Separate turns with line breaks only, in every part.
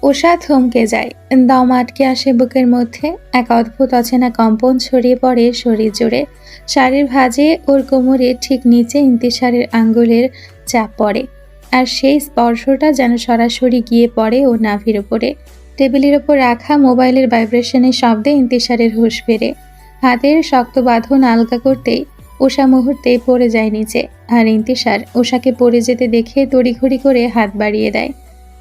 উষা থমকে যায়। দম আটকে আসে বুকের মধ্যে। এক অদ্ভুত অচেনা কম্পন ছড়িয়ে পড়ে শরীর জুড়ে। শাড়ির ভাঁজে ওর কোমরের ঠিক নিচে ইন্তিশারের আঙ্গুলের চাপ পড়ে। আর সেই স্পর্শটা যেন সরাসরি গিয়ে পড়ে ওর নাভির উপরে। টেবিলের ওপর রাখা মোবাইলের ভাইব্রেশনের শব্দে ইন্তিশারের হুঁশ ফেরে। হাতের শক্ত বাঁধন আলগা করতেই উষা মুহূর্তেই পড়ে যায় নিচে। আর ইন্তিশার উষাকে পড়ে যেতে দেখে তড়িঘড়ি করে হাত বাড়িয়ে দেয়।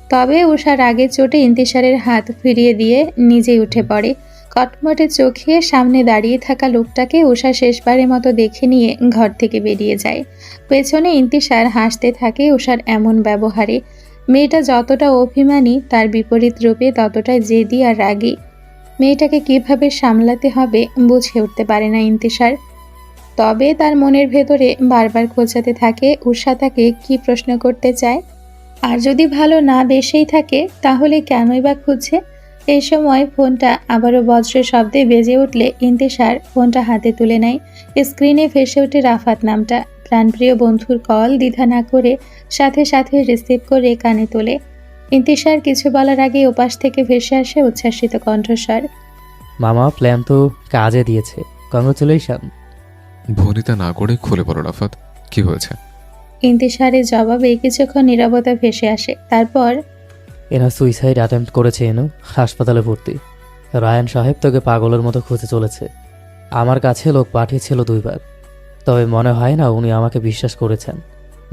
তবে উষার আগের চোটে ইন্তিশারের হাত ফিরিয়ে দিয়ে নিজেই উঠে পড়ে। কটমটে চোখে সামনে দাঁড়িয়ে থাকা লোকটাকে উষা শেষবারের মতো দেখে নিয়ে ঘর থেকে বেরিয়ে যায়। পেছনে ইন্তিশার হাসতে থাকে উষার এমন ব্যবহারে। মেয়েটা যতটা অভিমানী, তার বিপরীত রূপে ততটাই জেদি আর রাগী। মেয়েটাকে কিভাবে সামলাতে হবে বুঝে উঠতে পারে না ইন্তিশার। তবে তার মনের ভেতরে বারবার খোঁচাতে থাকে উষা তাকে কি প্রশ্ন করতে চায়। আর যদি ভালো না বেসেই থাকে তাহলে কেনই বা খুঁজছে। এই সময় ফোনটা আবারও বজ্রের শব্দে বেজে উঠলে ইন্তিশার ফোনটা হাতে তুলে নেয়। স্ক্রিনে ভেসে ওঠে রাফাত নামটা। প্রাণপ্রিয় বন্ধুর কল দ্বিধা না করে সাথে সাথে রিসিভ করে কানে তোলে। ইন্তিশার কিছু বলার আগে ওপাশ থেকে ভেসে আসে উচ্ছ্বাসিত কণ্ঠস্বর।
মামা প্ল্যান তো কাজে দিয়েছে, কংগ্রেচুলেশন।
ভনিতা না করে খুলে পড়ো রাফাত, কি হয়েছে?
ইন্তিশারের জবাবে কিছুক্ষণ নীরবতা ভেসে আসে। তারপর
এরা সুইসাইড অ্যাটেম্প্ট করেছে এনু, হাসপাতালে ভর্তি। রায়ান সাহেব তোকে পাগলের মতো খুঁজে চলেছে। আমার কাছে লোক পাঠিয়েছিল 2 বার, তবে মনে হয় না উনি আমাকে বিশ্বাস করেছেন।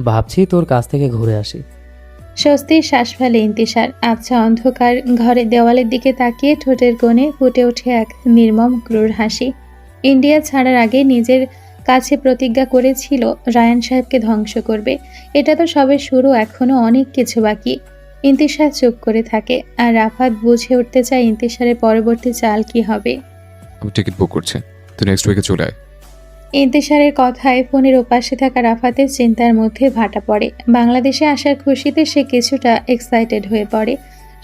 ভাবছি তোর কাছ থেকে ঘুরে আসি।
স্বস্তির শ্বাস ফেলে ইন্তিশার। আবছা অন্ধকার ঘরের দেওয়ালের দিকে তাকিয়ে ঠোঁটের কোণে ফুটে ওঠে এক নির্মম ক্রূর হাসি। ইন্ডিয়া ছাড়ার আগে নিজের কাছে প্রতিজ্ঞা করেছিল রায়ান সাহেবকে ধ্বংস করবে। এটা তো সবে শুরু, এখনো অনেক কিছু বাকি। ইন্তিশার চুপ করে থাকে। আর রাফাত বুঝে উঠতে চায় ইন্তিশারের পরবর্তী চাল কি হবে।
আমি টিকিট বুক করছি, তুই নেক্সট উইকে চলে আয়।
ইন্তিশারের কথায় ফোনের ওপাশে থাকা রাফাতের চিন্তার মধ্যে ভাটা পড়ে। বাংলাদেশে আসার খুশিতে সে কিছুটা এক্সাইটেড হয়ে পড়ে।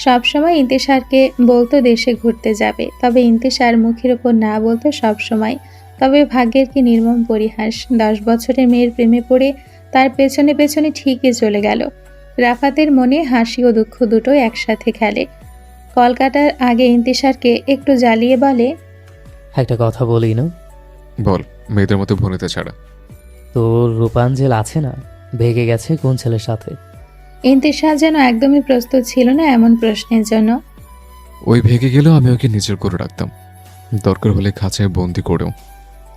সবসময় ইন্তিশারকে বলতো দেশে ঘুরতে যাবে, তবে ইন্তিশার মুখের ওপর না বলতো সবসময়। তবে ভাগ্যের কি নির্মম পরিহাস, 10 বছরের মেয়ের প্রেমে পড়ে তার পেছনে পেছনে ঠিকই চলে গেল। রাফাতের মনে হাসি ও দুঃখ দুটোই একসাথে খেলে। কলকাতার আগে ইন্তিশারকে একটু জ্বালিয়ে বলে,
একটা কথা বলি না,
বল। মেয়েদের মতো ভনিতা ছাড়া।
তোর রূপাঞ্জেল আছে না, ভেগে গেছে কোন ছেলের সাথে?
ইন্তিশার যেন একদমই প্রস্তুত ছিল না এমন প্রশ্নের জন্য।
ওই ভেগে গেলেও আমি ওকে নিজের করে রাখতাম, দরকার হলে খাঁচায় বন্দি করেও,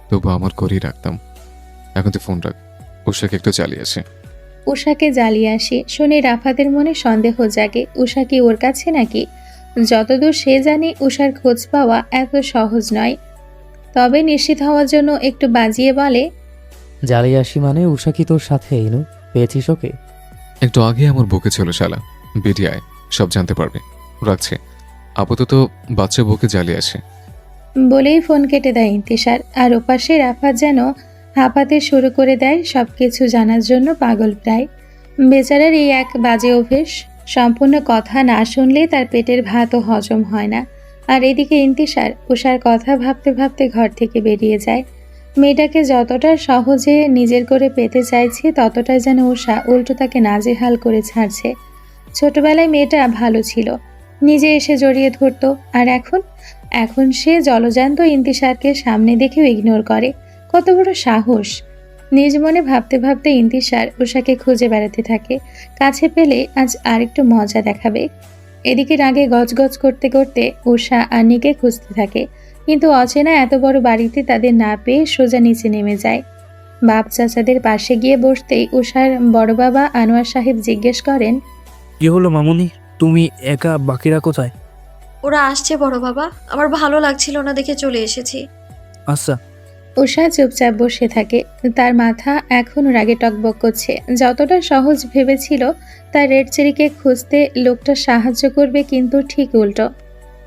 তবু আমার করেই রাখতাম। এখন তুই ফোন রাখ, উষাকে একটু চালিয়ে আসে।
উষাকে জ্বালিয়ে আসি শুনে রাফাতের মনে সন্দেহ জাগে। উষা কি ওর কাছে নাকি? যতদূর সে জানে উষার খোঁজ পাওয়া এত সহজ নয়। তবে নিশ্চিত হওয়ার জন্য একটু বাজিয়ে বলে,
জ্বালিয়ে আসি মানে উষা কি তোর সাথে এনু? পেয়েছিস ওকে?
একটু আগে আমার বুকে ছিল শালা, বেরিয়ে আয়, সব জানতে পারবে। রাখছে, আপাতত বাচ্চা বুকে জ্বালিয়ে আসে।
বলেই ফোন কেটে দেয় ইন্তিশার। আর ওপাশে রাফাত যেন হাঁপাতে শুরু করে দেয়, সবকিছু জানার জন্য পাগল প্রায়। বেচারার এই এক বাজে অভ্যেস, সম্পূর্ণ কথা না শুনলে তার পেটের ভাতও হজম হয় না। আর এদিকে ইন্তিশার উষার কথা ভাবতে ভাবতে ঘর থেকে বেরিয়ে যায়। মেয়েটাকে যতটা সহজে নিজের করে পেতে চাইছে ততটাই যেন উষা উল্টো তাকে নাজেহাল করে ছাড়ছে। ছোটবেলায় মেয়েটা ভালো ছিল, নিজে এসে জড়িয়ে ধরতো। আর এখন এখন সে জলজান্ত ইন্তিশারকে সামনে দেখেও ইগনোর করে। কত বড় সাহস! নিজ মনে ভাবতে ভাবতে ইন্তিশার উষাকে খুঁজে বেড়াতে থাকে। কাছে পেলে আজ আরেকটু মজা দেখাবে। এদিকে রাগে গজগজ করতে করতে উষা আন্নিকে খুঁজতে থাকে, কিন্তু অচেনা এত বড় বাড়িতে তাদের না পেয়ে সোজা নিচে নেমে যায়। বাপ চাচাদের পাশে গিয়ে বসতেই উষার বড় বাবা আনোয়ার সাহেব জিজ্ঞেস করেন,
কি হলো মামুনি, তুমি একা, বাকিরা কোথায়?
ওরা আসছে বড় বাবা, আমার ভালো লাগছিল না দেখে চলে এসেছি।
আচ্ছা।
উষা চুপচাপ বসে থাকে। তার মাথা এখনও রাগে টকবক করছে। যতটা সহজ ভেবেছিল তার রেড চেরিকে খুঁজতে লোকটা সাহায্য করবে, কিন্তু ঠিক উল্টো।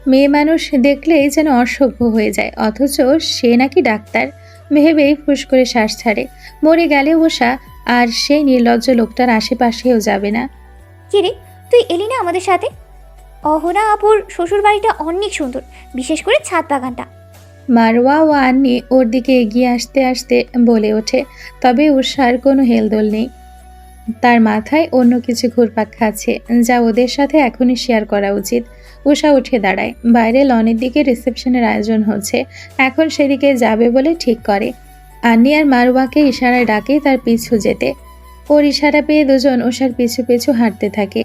মেয়ে মানুষ দেখলেই যেন অসভ্য হয়ে যায়, অথচ সে নাকি ডাক্তার ভেবেই ফুস করে শ্বাস ছাড়ে। মরে গেলে উষা আর সেই নির্লজ্জ লোকটার আশেপাশেও যাবে না।
কিরে, তুই এলি না আমাদের সাথে? অহনা আপুর শ্বশুর বাড়িটা অনেক সুন্দর, বিশেষ করে ছাদ বাগানটা।
মারওয়া ও আন্নি ওর দিকে এগিয়ে আসতে আসতে বলে ওঠে, তবে উষার কোনো হেলদোল নেই। তার মাথায় অন্য কিছু ঘুরপাক খাচ্ছে, যা ওদের সাথে এখনই শেয়ার করা উচিত। উষা উঠে দাঁড়ায়। বাইরে লনের দিকে রিসেপশনের আয়োজন হচ্ছে, এখন সেদিকে যাবে বলে ঠিক করে। আন্নি আর মারুয়াকে ইশারায় ডাকে তার পিছু যেতে। ওর ইশারা পেয়ে দুজন উষার পিছু পিছু হাঁটতে থাকে।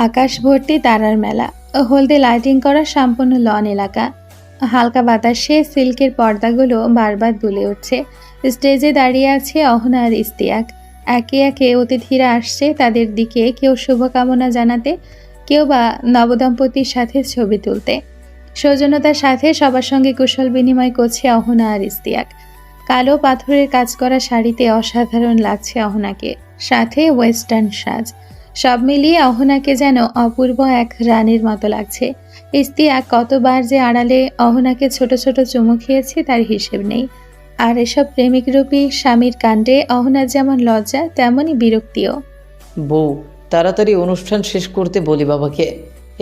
আকাশ ভর্তি তারার মেলা, হলদে লাইটিং করা সম্পূর্ণ লন এলাকা। হালকা বাতাসে সিল্কের পর্দাগুলো বারবার দুলে উঠছে। স্টেজে দাঁড়িয়ে আছে অহনা আর ইস্তিয়াক। একে একে অতিথিরা আসছে তাদের দিকে, কেউ শুভকামনা জানাতে, কেউ বা নবদম্পতির সাথে ছবি তুলতে। সৌজন্যতার সাথে সবার সঙ্গে কুশল বিনিময় করছে অহনা আর ইস্তিয়াক। কালো পাথরের কাজ করা শাড়িতে অসাধারণ লাগছে অহনাকে, সাথে ওয়েস্টার্ন সাজ। সব মিলিয়ে অহনাকে যেন অপূর্ব এক রানীর মতো লাগছে। ইস্তিয়াক কতবার যে আড়ালে অহনাকে ছোট ছোট চুমু খেয়েছে তার হিসেব নেই। আর এসব প্রেমিকরূপী স্বামীর কাণ্ডে অহনার যেমন লজ্জা তেমনই বিরক্তিও।
বউ, তাড়াতাড়ি অনুষ্ঠান শেষ করতে বলি বাবাকে,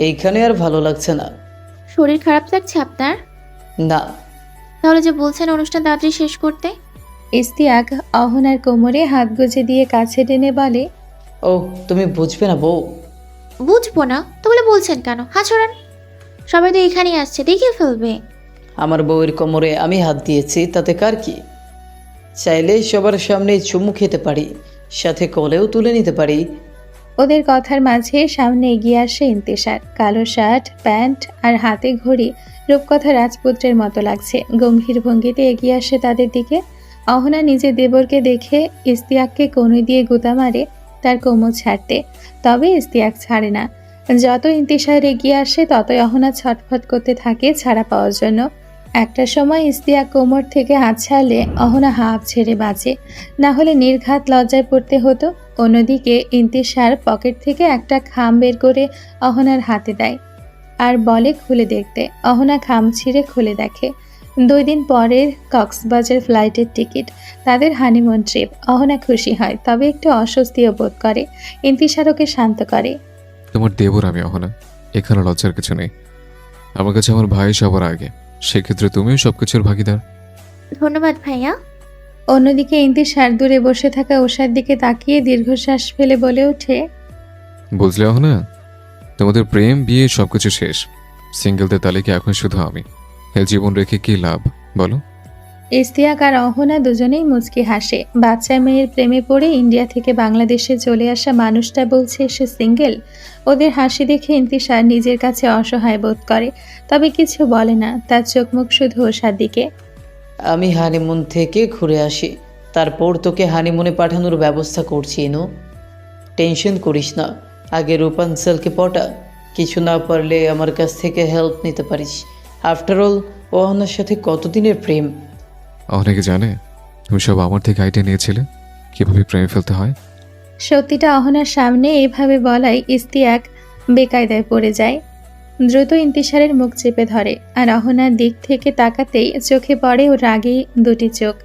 এইখানে আর ভালো লাগছে না।
শরীর খারাপ লাগছে আপনার?
না।
তাহলে যে বলছেন অনুষ্ঠান তাড়াতাড়ি শেষ করতে।
ইস্তিয়াক অহনার কোমরে হাত গুজে দিয়ে কাছে টেনে বলে,
ও, তুমি বুঝবে না বউ।
বুঝবো না তো বলে বলছেন কেন? হাত ছড়ান, সবাই তো এখানেই আসছে, দেখে ফেলবে।
আমার বউয়ের কোমরে আমি হাত দিয়েছি, তাতে কার কি? চাইলেই সবার সামনে চুমু খেতে পারি, সাথে কোলেও তুলে নিতে পারি।
ওদের কথার মাঝে সামনে এগিয়ে আসে ইন্তেশার। কালো শার্ট, প্যান্ট আর হাতে ঘড়ি, রূপকথা রাজপুত্রের মতো লাগছে। গম্ভীর ভঙ্গিতে এগিয়ে আসে তাদের দিকে। অহনা নিজের দেবরকে দেখে ইস্তিয়াককে কনুই দিয়ে গুঁতা মারে তার কোমর ছাড়তে, তবে ইস্তিয়াক ছাড়ে না। যত ইন্তেশার এগিয়ে আসে ততই অহনা ছটফট করতে থাকে ছাড়া পাওয়ার জন্য। একটা সময় ইস্তিয়াক কোমর থেকে হাত ছাড়লে অহনা হাঁপ ছেড়ে বাঁচে, না হলে নির্ঘাত লজ্জায় পড়তে হতো। অন্যদিকে ইন্তেশার পকেট থেকে একটা খাম বের করে অহনার হাতে দেয় আর বলে খুলে দেখতে। অহনা খাম ছিঁড়ে খুলে দেখে 2 দিন পরের কক্সবাজার ফ্লাইটের টিকিট, তাদের হানিমুন ট্রিপ। অহনা খুশি হয়, তবে একটু অস্বস্তিও বোধ করে। ইন্তেশার ওকে শান্ত করে।
তোমার দেবর আমি অহনা, এখানে লজ্জার কিছু নেই। আমার কাছে আমার ভাই সবার আগে, সেক্ষেত্রে তুমিও সবকিছুর ভাগিদার।
ধন্যবাদ ভাইয়া।
অন্যদিকে ইন্তেশার দূরে বসে থাকা উষার দিকে তাকিয়ে দীর্ঘশ্বাস ফেলে বলে ওঠে,
বুঝলে অহনা, তোমাদের প্রেম বিয়ে সবকিছু শেষ। সিঙ্গেলদের তালিকা এখন শুধু আমি। এ জীবন রেখে কি লাভ বলো?
ইস্তিয়াক আর অহনা দুজনেই মুচকি হাসে। বাচ্চা মেয়ের প্রেমে পড়ে ইন্ডিয়া থেকে বাংলাদেশে চলে আসা মানুষটা বলছে সে সিঙ্গেল। ওদের হাসি দেখে ইন্তিশার নিজের কাছে অসহায় বোধ করে, তবে কিছু বলে না। তার চোখ মুখ শুধু ওষার দিকে।
আমি হানিমুন থেকে ঘুরে আসি, তারপর তোকে হানিমুনে পাঠানোর ব্যবস্থা করছি। নো টেনশন করিস না, আগে রূপাঞ্চলকে পটা। কিছু না পারলে আমার কাছ থেকে হেল্প নিতে পারিস। আফটার অল ও আমার সাথে কতদিনের প্রেম।
অনেকে জানে তুমি সব আমার থেকে আইডিয়া নিয়েছিলে কিভাবে প্রেমে ফেলতে হয়।
সত্যিটা অহনার সামনে এভাবে বলাই ইস্তিয়াক বেকায়দায় পড়ে যায়। দ্রুত ইন্তিশারের মুখ চেপে ধরে, আর অহনার দিক থেকে তাকাতেই চোখে পড়ে ও রাগী দুটি চোখ।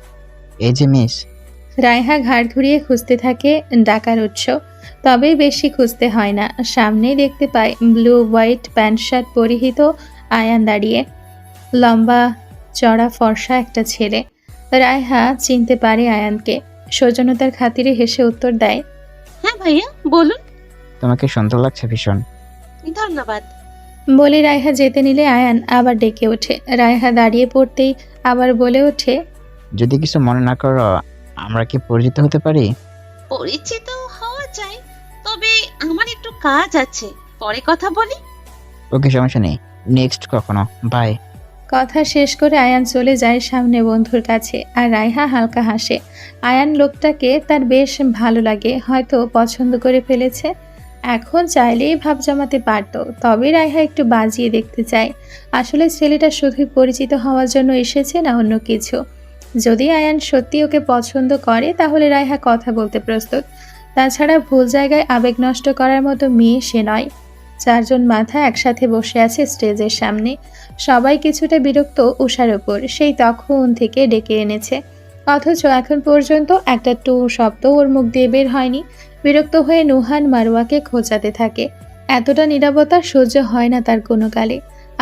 এই যে মিস।
রায়হা ঘাড় ঘুরিয়ে খুঁজতে থাকে ডাকার উৎস, তবে বেশি খুঁজতে হয় না। সামনেই দেখতে পায় ব্লু হোয়াইট প্যান্ট শার্ট পরিহিত আয়ান দাঁড়িয়ে। লম্বা চড়া ফর্সা একটা ছেলে। রায়হা চিনতে পারে আয়ানকে। সৌজন্যতার খাতিরে হেসে উত্তর দেয়,
হ্যাঁ ভাইয়া বলুন।
তোমাকে সুন্দর লাগছে ভীষণ।
ধন্যবাদ।
বলে রায়হা যেতে নিলে আয়ান আবার ডেকে ওঠে। রায়হা দাঁড়িয়ে পড়তেই আবার বলে ওঠে,
যদি কিছু মনে না করো, আমরা কি পরিচিত হতে পারি?
পরিচিত হওয়া যায়, তবে আমার একটু কাজ আছে, পরে কথা বলি।
ওকে, সমস্যা নেই, নেক্সট কখনো। বাই।
কথা শেষ করে আয়ান চলে যায় সামনে বন্ধুর কাছে, আর রায়হা হালকা হাসে। আয়ান লোকটাকে তার বেশ ভালো লাগে, হয়তো পছন্দ করে ফেলেছে। এখন চাইলেই ভাব জমাতে পারত, তবে রায়হা একটু বাজিয়ে দেখতে চায় আসলে ছেলেটা শুধুই পরিচিত হওয়ার জন্য এসেছে না অন্য কিছু। যদি আয়ান সত্যি ওকে পছন্দ করে তাহলে রায়হা কথা বলতে প্রস্তুত। তাছাড়া ভুল জায়গায় আবেগ নষ্ট করার মতো মেয়ে সে নয়। 4 জন মাথা একসাথে বসে আছে স্টেজের সামনে। সবাই কিছুটা বিরক্ত উষার ওপর, সেই তখন থেকে ডেকে এনেছে, অথচ এখন পর্যন্ত একটা টু শব্দ ওর মুখ দিয়ে বের হয়নি। বিরক্ত হয়ে নুহান মারুয়াকে খোঁচাতে থাকে। এতটা নীরবতা সহ্য হয় না তার কোনো কালে।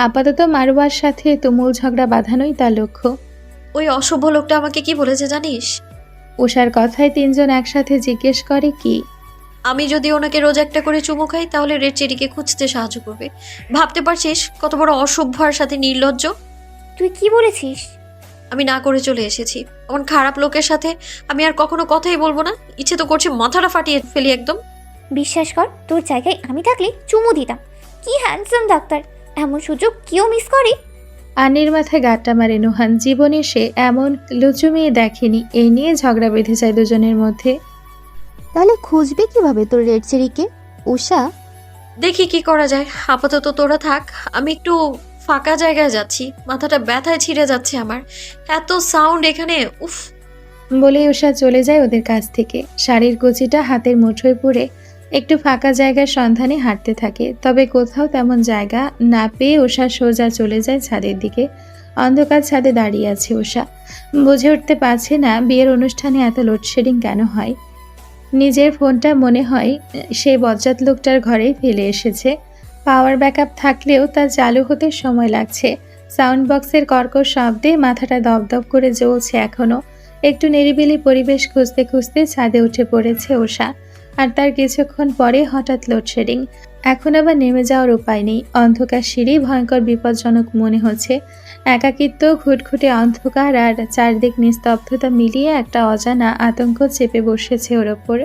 আপাতত মারুয়ার সাথে তুমুল ঝগড়া বাঁধানোই তার লক্ষ্য।
ওই অশুভ লোকটা আমাকে কি বলেছে জানিস?
উষার কথায় 3 জন একসাথে জিজ্ঞেস করে, কি?
আমি যদি ওনাকে রোজ একটা করে চুমু খাই তাহলে রেড চেরিকে খুঁজতে সাহায্য করবে। ভাবতে পারছিস কত বড় অসভ্য আর সাথে নির্লজ্জ?
তুই কি বলেছিস?
আমি না করে চলে এসেছি। এমন খারাপ লোকের সাথে আমি আর কখনো কথাই বলবো না। ইচ্ছে তো করছে মাথাটা ফাটিয়ে ফেলি একদম।
বিশ্বাস কর, তোর জায়গায় আমি থাকলে চুমু দিতাম। কি হ্যান্ডসাম ডাক্তার, এমন সুযোগ কেউ মিস করে?
আনির মাথায় গাঁটটা মারে নুহান। জীবনে সে এমন লুচু মেয়ে দেখেনি। এই নিয়ে ঝগড়া বেঁধে যায় দুজনের মধ্যে।
তাহলে খুঁজবে কিভাবে তোর রেড চেরিকে? উষা,
দেখি কি করা যায়। আপাতত তোরা থাক, আমি একটু ফাঁকা জায়গায় যাচ্ছি। মাথাটা ব্যথায় ছিঁড়ে যাচ্ছে আমার, এত সাউন্ড এখানে, উফ।
বলেই উষা চলে যায় ওদের কাছ থেকে। শাড়ির কুচিটা হাতের মুঠোয় পুরে একটু ফাঁকা জায়গার সন্ধানে হাঁটতে থাকে। তবে কোথাও তেমন জায়গা না পেয়ে উষা সোজা চলে যায় ছাদের দিকে। অন্ধকার ছাদে দাঁড়িয়ে আছে উষা। বুঝে উঠতে পারছে না বিয়ের অনুষ্ঠানে এত লোডশেডিং কেন হয়। নিজের ফোনটা মনে হয় সেই বজ্জাত লোকটার ঘরে ফেলে এসেছে। পাওয়ার ব্যাকআপ থাকলেও তা চালু হতে সময় লাগছে। সাউন্ড বক্সের কর্কশ শব্দে মাথাটা দপদপ করে জ্বলছে এখনো। একটু নিরিবিলি পরিবেশ খুঁজতে খুঁজতে ছাদে উঠে পড়েছে উষা। আর তার কিছুক্ষণ পরে হঠাৎ লোডশেডিং। এখন আবার নেমে যাওয়ার উপায় নেই। অন্ধকার সিঁড়ি ভয়ঙ্কর বিপজ্জনক মনে হচ্ছে। একাকিত্ব, ঘুটঘুটে অন্ধকার আর চারদিক নিস্তব্ধতা মিলিয়ে একটা অজানা আতঙ্ক চেপে বসেছে ওর ওপর।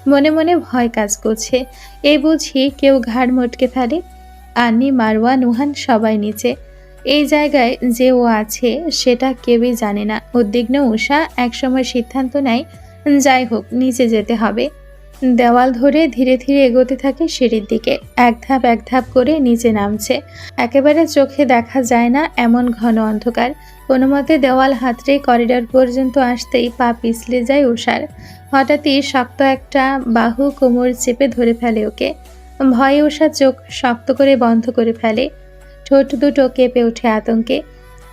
মনে মনে ভয় কাজ করছে। এই বুঝি কেউ ঘাড় মটকে ফেলে। আন্নি, মারওয়া, নুহান সবাই নিচে। এই জায়গায় যে ও আছে সেটা কেউই জানে না। উদ্বিগ্ন উষা একসময় সিদ্ধান্ত নেয়, যাই হোক নিচে যেতে হবে। দেওয়াল ধরে ধীরে ধীরে এগোতে থাকে সিঁড়ির দিকে। এক ধাপ করে নিচে নামছে। একেবারে চোখে দেখা যায় না এমন ঘন অন্ধকার। কোনো মতে দেওয়াল হাতড়ে করিডর পর্যন্ত আসতেই পা পিছলে যায় উষার। হঠাৎই শক্ত একটা বাহু কোমর চেপে ধরে ফেলে ওকে। ভয়ে উষা চোখ শক্ত করে বন্ধ করে ফেলে। ঠোঁট দুটো কেঁপে ওঠে আতঙ্কে।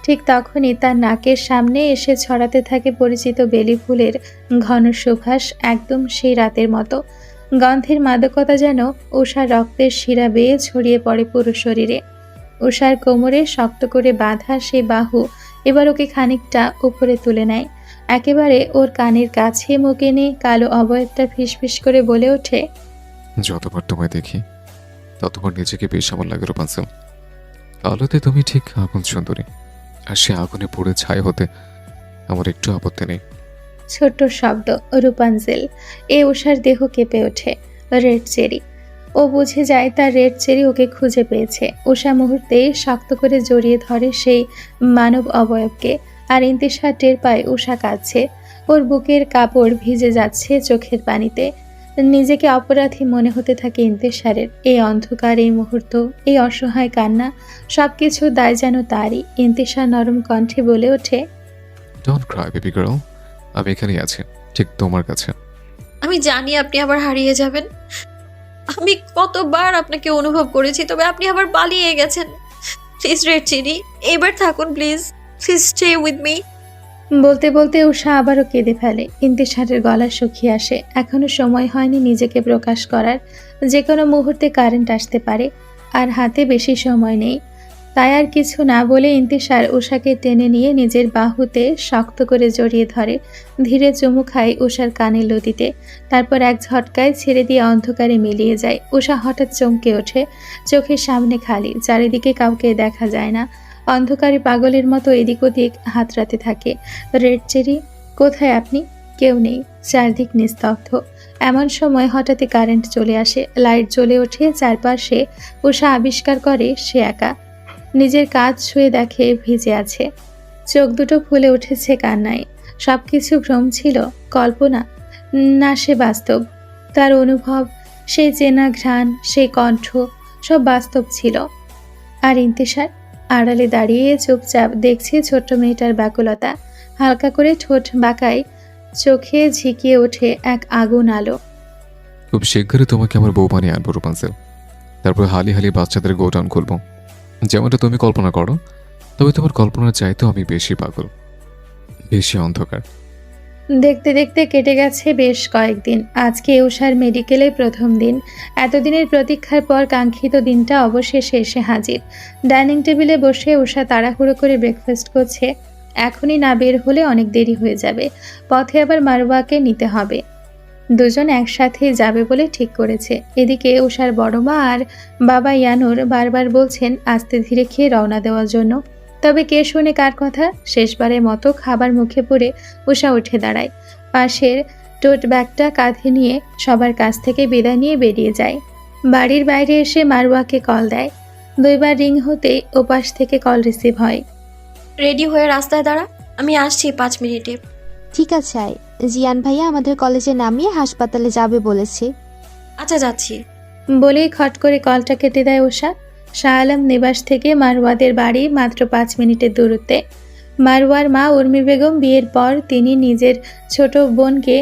ঠিক তখনই তার নাকের সামনে এসে ছড়াতে থাকে পরিচিত বেলি ফুলের ঘন সুবাস, একদম সেই রাতের মতো। গন্ধের মাদকতা যেন উষার রক্তের শিরা বেয়ে ছড়িয়ে পড়ে পুরো শরীরে। উষার কোমরে শক্ত করে বাঁধা সেই বাহু এবার ওকে খানিকটা উপরে তুলে নেয়। একেবারে ওর কানের কাছে মুখ এনে কালো অবয়বটা ফিসফিস করে বলে ওঠে,
যতবার তোমায় দেখি ততবার নিজেকে বেশ আমার লাগে রূপাঞ্চল। আলোতে তুমি ঠিক আগুন সুন্দরী, আর সে আগুনে পুড়ে ছাই হতে আমার একটু আপত্তি নেই।
ছোট্ট শব্দ রূপাঞ্জেল। এ উষার দেহ কেঁপে ওঠে। Red cherry. ও বুঝে যায় তার রেড চেরি ওকে খুঁজে পেয়েছে। উষা মুহূর্তে শক্ত করে জড়িয়ে ধরে সেই মানব অবয়বকে। আর ইন্তিশার টের পায় উষা কাঁদছে। ওর বুকের কাপড় ভিজে যাচ্ছে চোখের পানিতে। নিজেকে অপরাধী মনে হতে থাকে ইন্তিশারের। এই অন্ধকার, এই মুহূর্ত, এই অসহায় কান্না, সবকিছু দায় যেন তারই। ইন্তিশার নরম কণ্ঠে বলে ওঠে,
ডোন্ট ক্রাই বেবি গার্ল, আমি এখানেই আছি, ঠিক তোমার কাছে।
আমি জানি আপনি আবার হারিয়ে যাবেন। আমি কতবার আপনাকে অনুভব করেছি, তবে আপনি আবার পালিয়ে গেছেন। প্লিজ রেড চেরি, এবার থাকুন please. Please stay with me.
বলতে বলতে উষা আবারও কেঁদে ফেলে। ইন্তিশারের গলা শুকিয়ে আসে। এখনো সময় হয়নি নিজেকে প্রকাশ করার। যে কোনো মুহূর্তে কারেন্ট আসতে পারে। আর হাতে বেশি সময় নেই। তাই আর কিছু না বলে ইন্তিশার উষাকে টেনে নিয়ে নিজের বাহুতে শক্ত করে জড়িয়ে ধরে। ধীরে চুমু খায় উষার কানের লতিতে। তারপর এক ঝটকায় ছেড়ে দিয়ে অন্ধকারে মিলিয়ে যায়। উষা হঠাৎ চমকে ওঠে। চোখের সামনে খালি, চারিদিকে কাউকে দেখা যায় না। অন্ধকারে পাগলের মতো এদিক ওদিক হাতড়াতে থাকে। রেড চেরি, কোথায় আপনি? কেউ নেই, চারদিক নিস্তব্ধ। এমন সময় হঠাৎই কারেন্ট চলে আসে। লাইট জ্বলে ওঠে চারপাশে। উষা আবিষ্কার করে সে একা। নিজের কাজ ছুঁয়ে দেখে ভিজে আছে। চোখ দুটো ফুলে উঠেছে কান্নায়। সবকিছু ভ্রম ছিল, কল্পনা না সে বাস্তব। তার অনুভব, সেই চেনা ঘ্রাণ, সেই কণ্ঠ, সব বাস্তব ছিল। আর ইন্তিশার আড়ালে দাঁড়িয়ে চুপচাপ দেখছে ছোট্ট মেয়েটার ব্যাকুলতা। হালকা করে ঠোঁট বাঁকায়, চোখে ঝিকিয়ে ওঠে এক আগুন আলো।
খুব শীঘ্রই তোমাকে আমার বউ বানিয়ে আনবো রূপাঞ্চল। তারপর হালি হালি বাচ্চাদের গোডাউন খুলবো, যেমনটা তুমি কল্পনা করো। তবে তোমার কল্পনার চাইতেও আমি বেশি পাগল, বেশি অন্ধকার।
দেখতে দেখতে কেটে গেছে বেশ কয়েকদিন। আজকে উষার মেডিকেলে প্রথম দিন। এতদিনের প্রতীক্ষার পর কাঙ্ক্ষিত দিনটা অবশেষে এসে হাজির। ডাইনিং টেবিলে বসে উষা তাড়াহুড়ো করে ব্রেকফাস্ট করছে। এখনই না বের হলে অনেক দেরি হয়ে যাবে। পথে আবার মারওয়াকে নিতে হবে। দুজন একসাথে যাবে বলে ঠিক করেছে। এদিকে উষার বড় মা আর বাবা ইয়ানুর বারবার বলছেন আস্তে ধীরে খেয়ে রওনা দেওয়ার জন্য। তবে কে শুনে কার কথা? শেষবারের মতো খাবার মুখে পড়ে উষা উঠে দাঁড়ায়, পাশের টোট ব্যাগটা কাঁধে নিয়ে সবার কাছ থেকে বিদায় নিয়ে বেরিয়ে যায়। বাড়ির বাইরে এসে মারওয়াকে কল দেয়। 2 বার রিং হতেই ওপাশ থেকে কল রিসিভ হয়।
রেডি হয়ে রাস্তায় দাঁড়া, আমি আসছি 5 মিনিটে।
ঠিক আছে আয়, জিয়ান ভাইয়া আমাদের কলেজে নামিয়ে হাসপাতালে যাবে বলেছে।
আচ্ছা যাচ্ছি।
বলেই খট করে কলটা কেটে দেয় উষা। শাহ আলম নিবাস থেকে মারওয়াদের বাড়ি মাত্র 5 মিনিটের দূরত্বে। মারওয়ার মা উর্মি বেগম বিয়ের পর তিনি নিজের ছোট বোনকে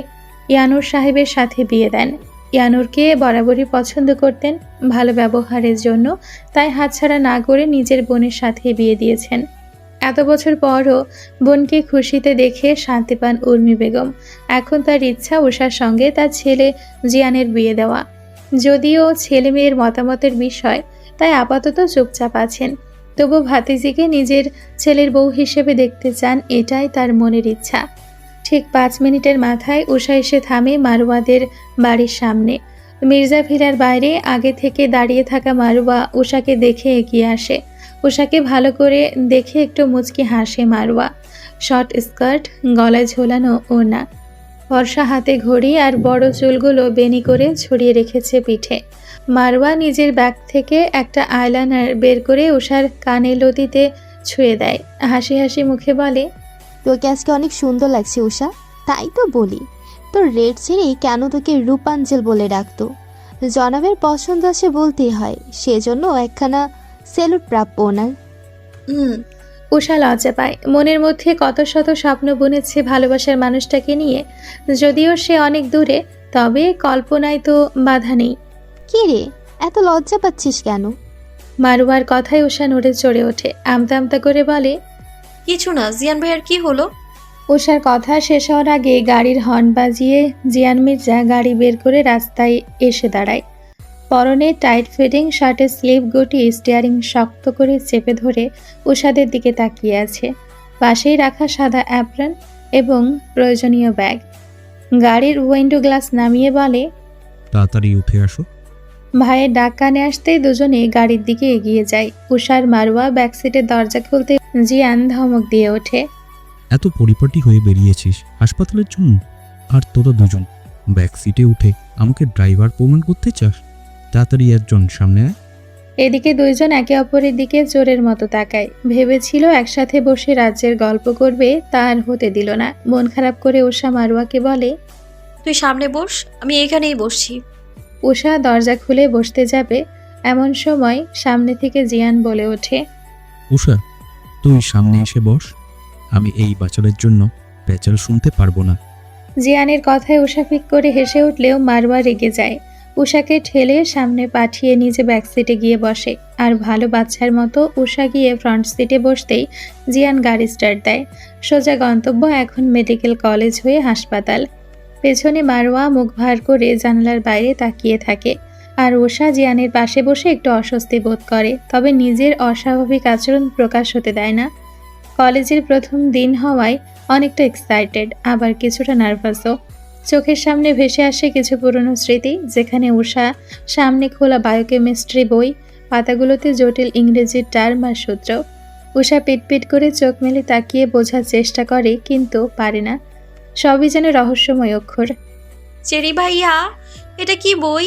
ইয়ানুর সাহেবের সাথে বিয়ে দেন। ইয়ানুরকে বরাবরই পছন্দ করতেন ভালো ব্যবহারের জন্য, তাই হাতছাড়া না করে নিজের বোনের সাথে বিয়ে দিয়েছেন। এত বছর পরও বোনকে খুশিতে দেখে শান্তি পান উর্মি বেগম। এখন তার ইচ্ছা উষার সঙ্গে তার ছেলে জিয়ানের বিয়ে দেওয়া। যদিও ছেলে মেয়ের মতামতের বিষয়, তাই আপাতত চুপচাপ আছেন। তবু ভাতিজিকে নিজের ছেলের বউ হিসেবে দেখতে চান, এটাই তার মনের ইচ্ছা। ঠিক 5 মিনিটের মাথায় উষা এসে থামে মারওয়াদের বাড়ির সামনে। মির্জা ভিলার বাইরে আগে থেকে দাঁড়িয়ে থাকা মারওয়া উষাকে দেখে এগিয়ে আসে। উষাকে ভালো করে দেখে একটু মুচকি হাসে মারওয়া। শর্ট স্কার্ট, গলায় ঝোলানো ওড়না, ফর্সা হাতে ঘড়ি আর বড় চুলগুলো বেনি করে ছড়িয়ে রেখেছে পিঠে। মারওয়া নিজের ব্যাগ থেকে একটা আইলাইনার বের করে উষার কানে লতিতে ছুঁয়ে দেয়। হাসি হাসি মুখে বলে,
তোকে আজকে অনেক সুন্দর লাগছে উষা, তাই তো বলি তোর রেড ছেড়ে কেন তোকে রূপাঞ্জল বলে ডাকতো। জনাবের পছন্দ আছে বলতেই হয়, সেজন্য একখানা সেলুট প্রাপ্য ওনার।
উষা লজ্জা পায়। মনের মধ্যে কত শত স্বপ্ন বুনেছে ভালোবাসার মানুষটাকে নিয়ে। যদিও সে অনেক দূরে, তবে কল্পনায় তো বাধা নেই।
কি রে, এত লজ্জা পাচ্ছিস কেন?
মারুয়ার কথায় উষা নড়ে চড়ে ওঠে, আমতা আমতা করে বলে,
কিছু না। জিয়ান ভাইয়ার কি হলো?
উষার কথা শেষ হওয়ার আগে গাড়ির হর্ন বাজিয়ে জিয়ান মির্জা গাড়ি বের করে রাস্তায় এসে দাঁড়ায়। পরনে টাইট ফিটিং শার্টের স্লিভ গুটিয়ে স্টিয়ারিং শক্ত করে চেপে ধরে উষাদের দিকে তাকিয়ে আছে। পাশেই রাখা সাদা অ্যাপ্রন এবং প্রয়োজনীয় ব্যাগ। গাড়ির উইন্ডো গ্লাস নামিয়ে বলে,
তাড়াতাড়ি উঠে আসো।
ভাইয়ের ডাক কানে আসতেই দুজনে গাড়ির দিকে এগিয়ে যায়। উষার মারওয়া ব্যাকসিটের দরজা খুলতে জিয়ান ধমক দিয়ে ওঠে,
এত পরিপাটি হয়ে বেরিয়েছিস হাসপাতালের জন্য, আর তোরা দুজন ব্যাক সিটে উঠে আমাকে ড্রাইভার প্রমাণ করতে চাস? তাড়াতাড়ি একজন সামনে আয়।
এদিকে দুইজন একে অপরের দিকে চোরের মতো তাকায়। ভেবেছিল একসাথে বসে রাজ্যের গল্প করবে, তা আর হতে দিল না। মন খারাপ করে উষা মারওয়াকে বলে,
তুই সামনে বস, আমি এখানেই বসছি।
উষা দরজা খুলে বসতে যাবে, এমন সময় সামনে থেকে জিয়ান বলে ওঠে,
উষা, তুই সামনে এসে বস, আমি এই বাচালের জন্য প্যাচাল শুনতে পারবো না।
জিয়ানের কথায় উষা ফিক করে হেসে উঠলেও মারওয়া রেগে যায়। উষাকে ঠেলে সামনে পাঠিয়ে নিজে ব্যাক সিটে গিয়ে বসে। আর ভালো বাচ্চার মতো উষা গিয়ে ফ্রন্ট সিটে বসতেই জিয়ান গাড়ি স্টার্ট দেয়। সোজা গন্তব্য এখন মেডিকেল কলেজ হয়ে হাসপাতাল। পেছনে মারওয়া মুখ ভার করে জানালার বাইরে তাকিয়ে থাকে। আর উষা জিয়ানের পাশে বসে একটু অস্বস্তি বোধ করে, তবে নিজের অস্বাভাবিক আচরণ প্রকাশ হতে দেয় না। কলেজের প্রথম দিন হওয়ায় অনেকটা এক্সাইটেড, আবার কিছুটা নার্ভাসও। চোখের সামনে ভেসে আসে কিছু পুরনো স্মৃতি, যেখানে উষা সামনে খোলা বায়োকেমিস্ট্রি বই, পাতাগুলোতে জটিল ইংরেজির টার্ম আর সূত্র। উষা পিটপিট করে চোখ মেলে তাকিয়ে বোঝার চেষ্টা করে, কিন্তু পারে না। সবই যেন রহস্যময় অক্ষর।
চেরি ভাইয়া, এটা কি বই?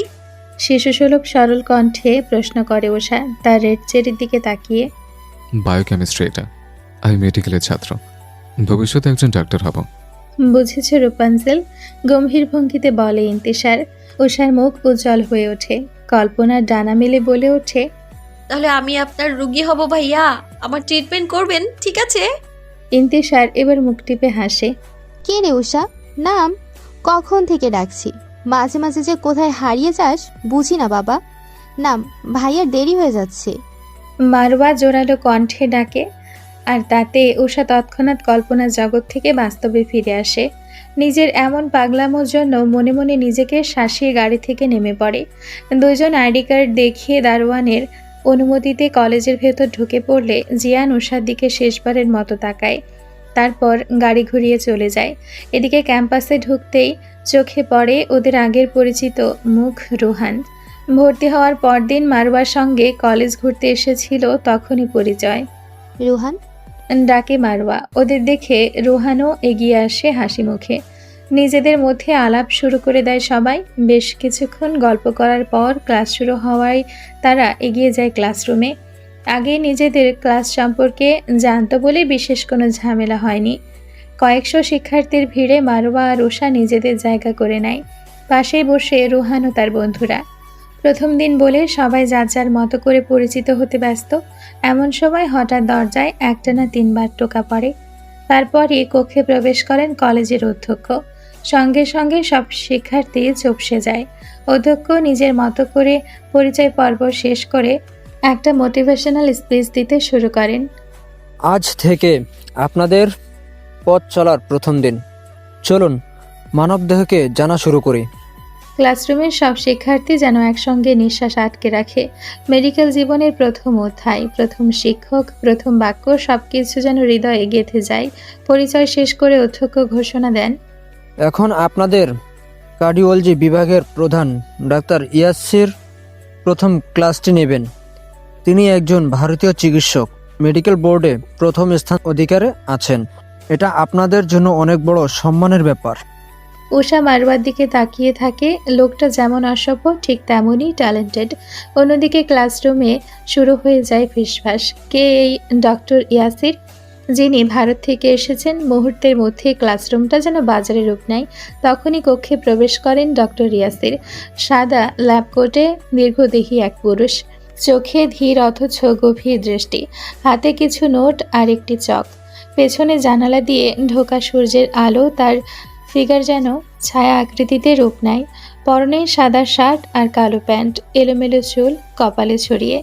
শিশুসুলভ সরল কণ্ঠে প্রশ্ন করে উষা, তার রেড চেরির দিকে তাকিয়ে।
বায়োকেমিস্ট্রি এটা। আমি মেডিকেলের ছাত্র, ভবিষ্যতে একজন ডাক্তার হব।
বুঝেছে রূপাঞ্জল, গম্ভীর ভঙ্গিতে বলে ইন্তিশার। উষার মুখ উজ্জ্বল হয়ে ওঠে, কল্পনার ডানা মেলে বলে ওঠে,
তাহলে আমি আপনার রুগী হব ভাইয়া, আমার ট্রিটমেন্ট করবেন, ঠিক আছে?
ইন্তিশার এবার মুখ টিপে হাসে।
কে রে উষা? নাম, কখন থেকে ডাকছি, মাঝে মাঝে যে কোথায় হারিয়ে যাস বুঝি না বাবা। নাম, ভাইয়ার দেরি হয়ে যাচ্ছে।
মারওয়া জোরালো কণ্ঠে ডাকে, আর তাতে উষা তৎক্ষণাৎ কল্পনার জগৎ থেকে বাস্তবে ফিরে আসে। নিজের এমন পাগলামোর জন্য মনে মনে নিজেকে শাসিয়ে গাড়ি থেকে নেমে পড়ে। দুজন আইডি কার্ড দেখিয়ে দারোয়ানের অনুমতিতে কলেজের ভেতর ঢুকে পড়লে জিয়ান উষার দিকে শেষবারের মতো তাকায়। তারপর গাড়ি ঘুরিয়ে চলে যায়। এদিকে ক্যাম্পাসে ঢুকতেই চোখে পড়ে ওদের আগের পরিচিত মুখ রুহান। ভর্তি হওয়ার পরদিন মারওয়ার সঙ্গে কলেজ ঘুরতে এসেছিল, তখনই পরিচয়।
রুহান,
ডাকে মারওয়া। ওদের দেখে রুহানও এগিয়ে আসে হাসি মুখে। নিজেদের মধ্যে আলাপ শুরু করে দেয় সবাই। বেশ কিছুক্ষণ গল্প করার পর ক্লাস শুরু হওয়ায় তারা এগিয়ে যায় ক্লাসরুমে। আগে নিজেদের ক্লাস সম্পর্কে জানতো বলে বিশেষ কোনো ঝামেলা হয়নি। কয়েকশো শিক্ষার্থীর ভিড়ে মারওয়া আর উষা নিজেদের জায়গা করে নেয়। পাশেই বসে রুহান ও তার বন্ধুরা। প্রথম দিন বলে সবাই যার যার মতো করে পরিচিত হতে ব্যস্ত। এমন সময় হঠাৎ দরজায় একটানা 3 বার টোকা পড়ে। তারপরই কক্ষে প্রবেশ করেন কলেজের অধ্যক্ষ। সঙ্গে সঙ্গে সব শিক্ষার্থী চুপসে যায়। অধ্যক্ষ নিজের মতো করে পরিচয় পর্ব শেষ করে একটা মোটিভেশনাল স্পিচ দিতে শুরু করেন।
আজ থেকে আপনাদের পথ চলার প্রথম দিন। চলুন মানবদেহকে জানা শুরু করি।
ক্লাসরুমের সব শিক্ষার্থী যেন একসঙ্গে নিঃশ্বাস আটকে রাখে। মেডিকেল জীবনের প্রথম অধ্যায়, প্রথম শিক্ষক, প্রথম বাক্য, সবকিছু যেন হৃদয়ে গেঁথে যায়। পরিচয় শেষ করে অধ্যক্ষ ঘোষণা দেন,
এখন আপনাদের কার্ডিওলজি বিভাগের প্রধান ডাক্তার ইয়াসির প্রথম ক্লাসটি নেবেন। তিনি একজন ভারতীয় চিকিৎসক, মেডিকেল বোর্ডে প্রথম স্থান অধিকারে আছেন। এটা আপনাদের জন্য অনেক বড় সম্মানের ব্যাপার।
উষা মারওয়ার দিকে তাকিয়ে থাকে। লোকটা যেমন অসভ্য ঠিক তেমনই ট্যালেন্টেড। অন্যদিকে ক্লাসরুমে শুরু হয়ে যায় ফিসফাস। কে এই ডক্টর ইয়াসির, যিনি ভারত থেকে এসেছেন? মুহূর্তের মধ্যে ক্লাসরুমটা যেন বাজারে রূপ নেয়। তখনই কক্ষে প্রবেশ করেন ডক্টর ইয়াসির। সাদা ল্যাব কোটে দীর্ঘদেহী এক পুরুষ, চোখে ধীর অথচ গভীর দৃষ্টি, হাতে কিছু নোট আর একটি চক। পেছনে জানালা দিয়ে ঢোকা সূর্যের আলো তার ফিগার যেন ছায়া আকৃতিতে রূপ নেয়। পরনে সাদা শার্ট আর কালো প্যান্ট, এলোমেলো চুল কপালে ছড়িয়ে।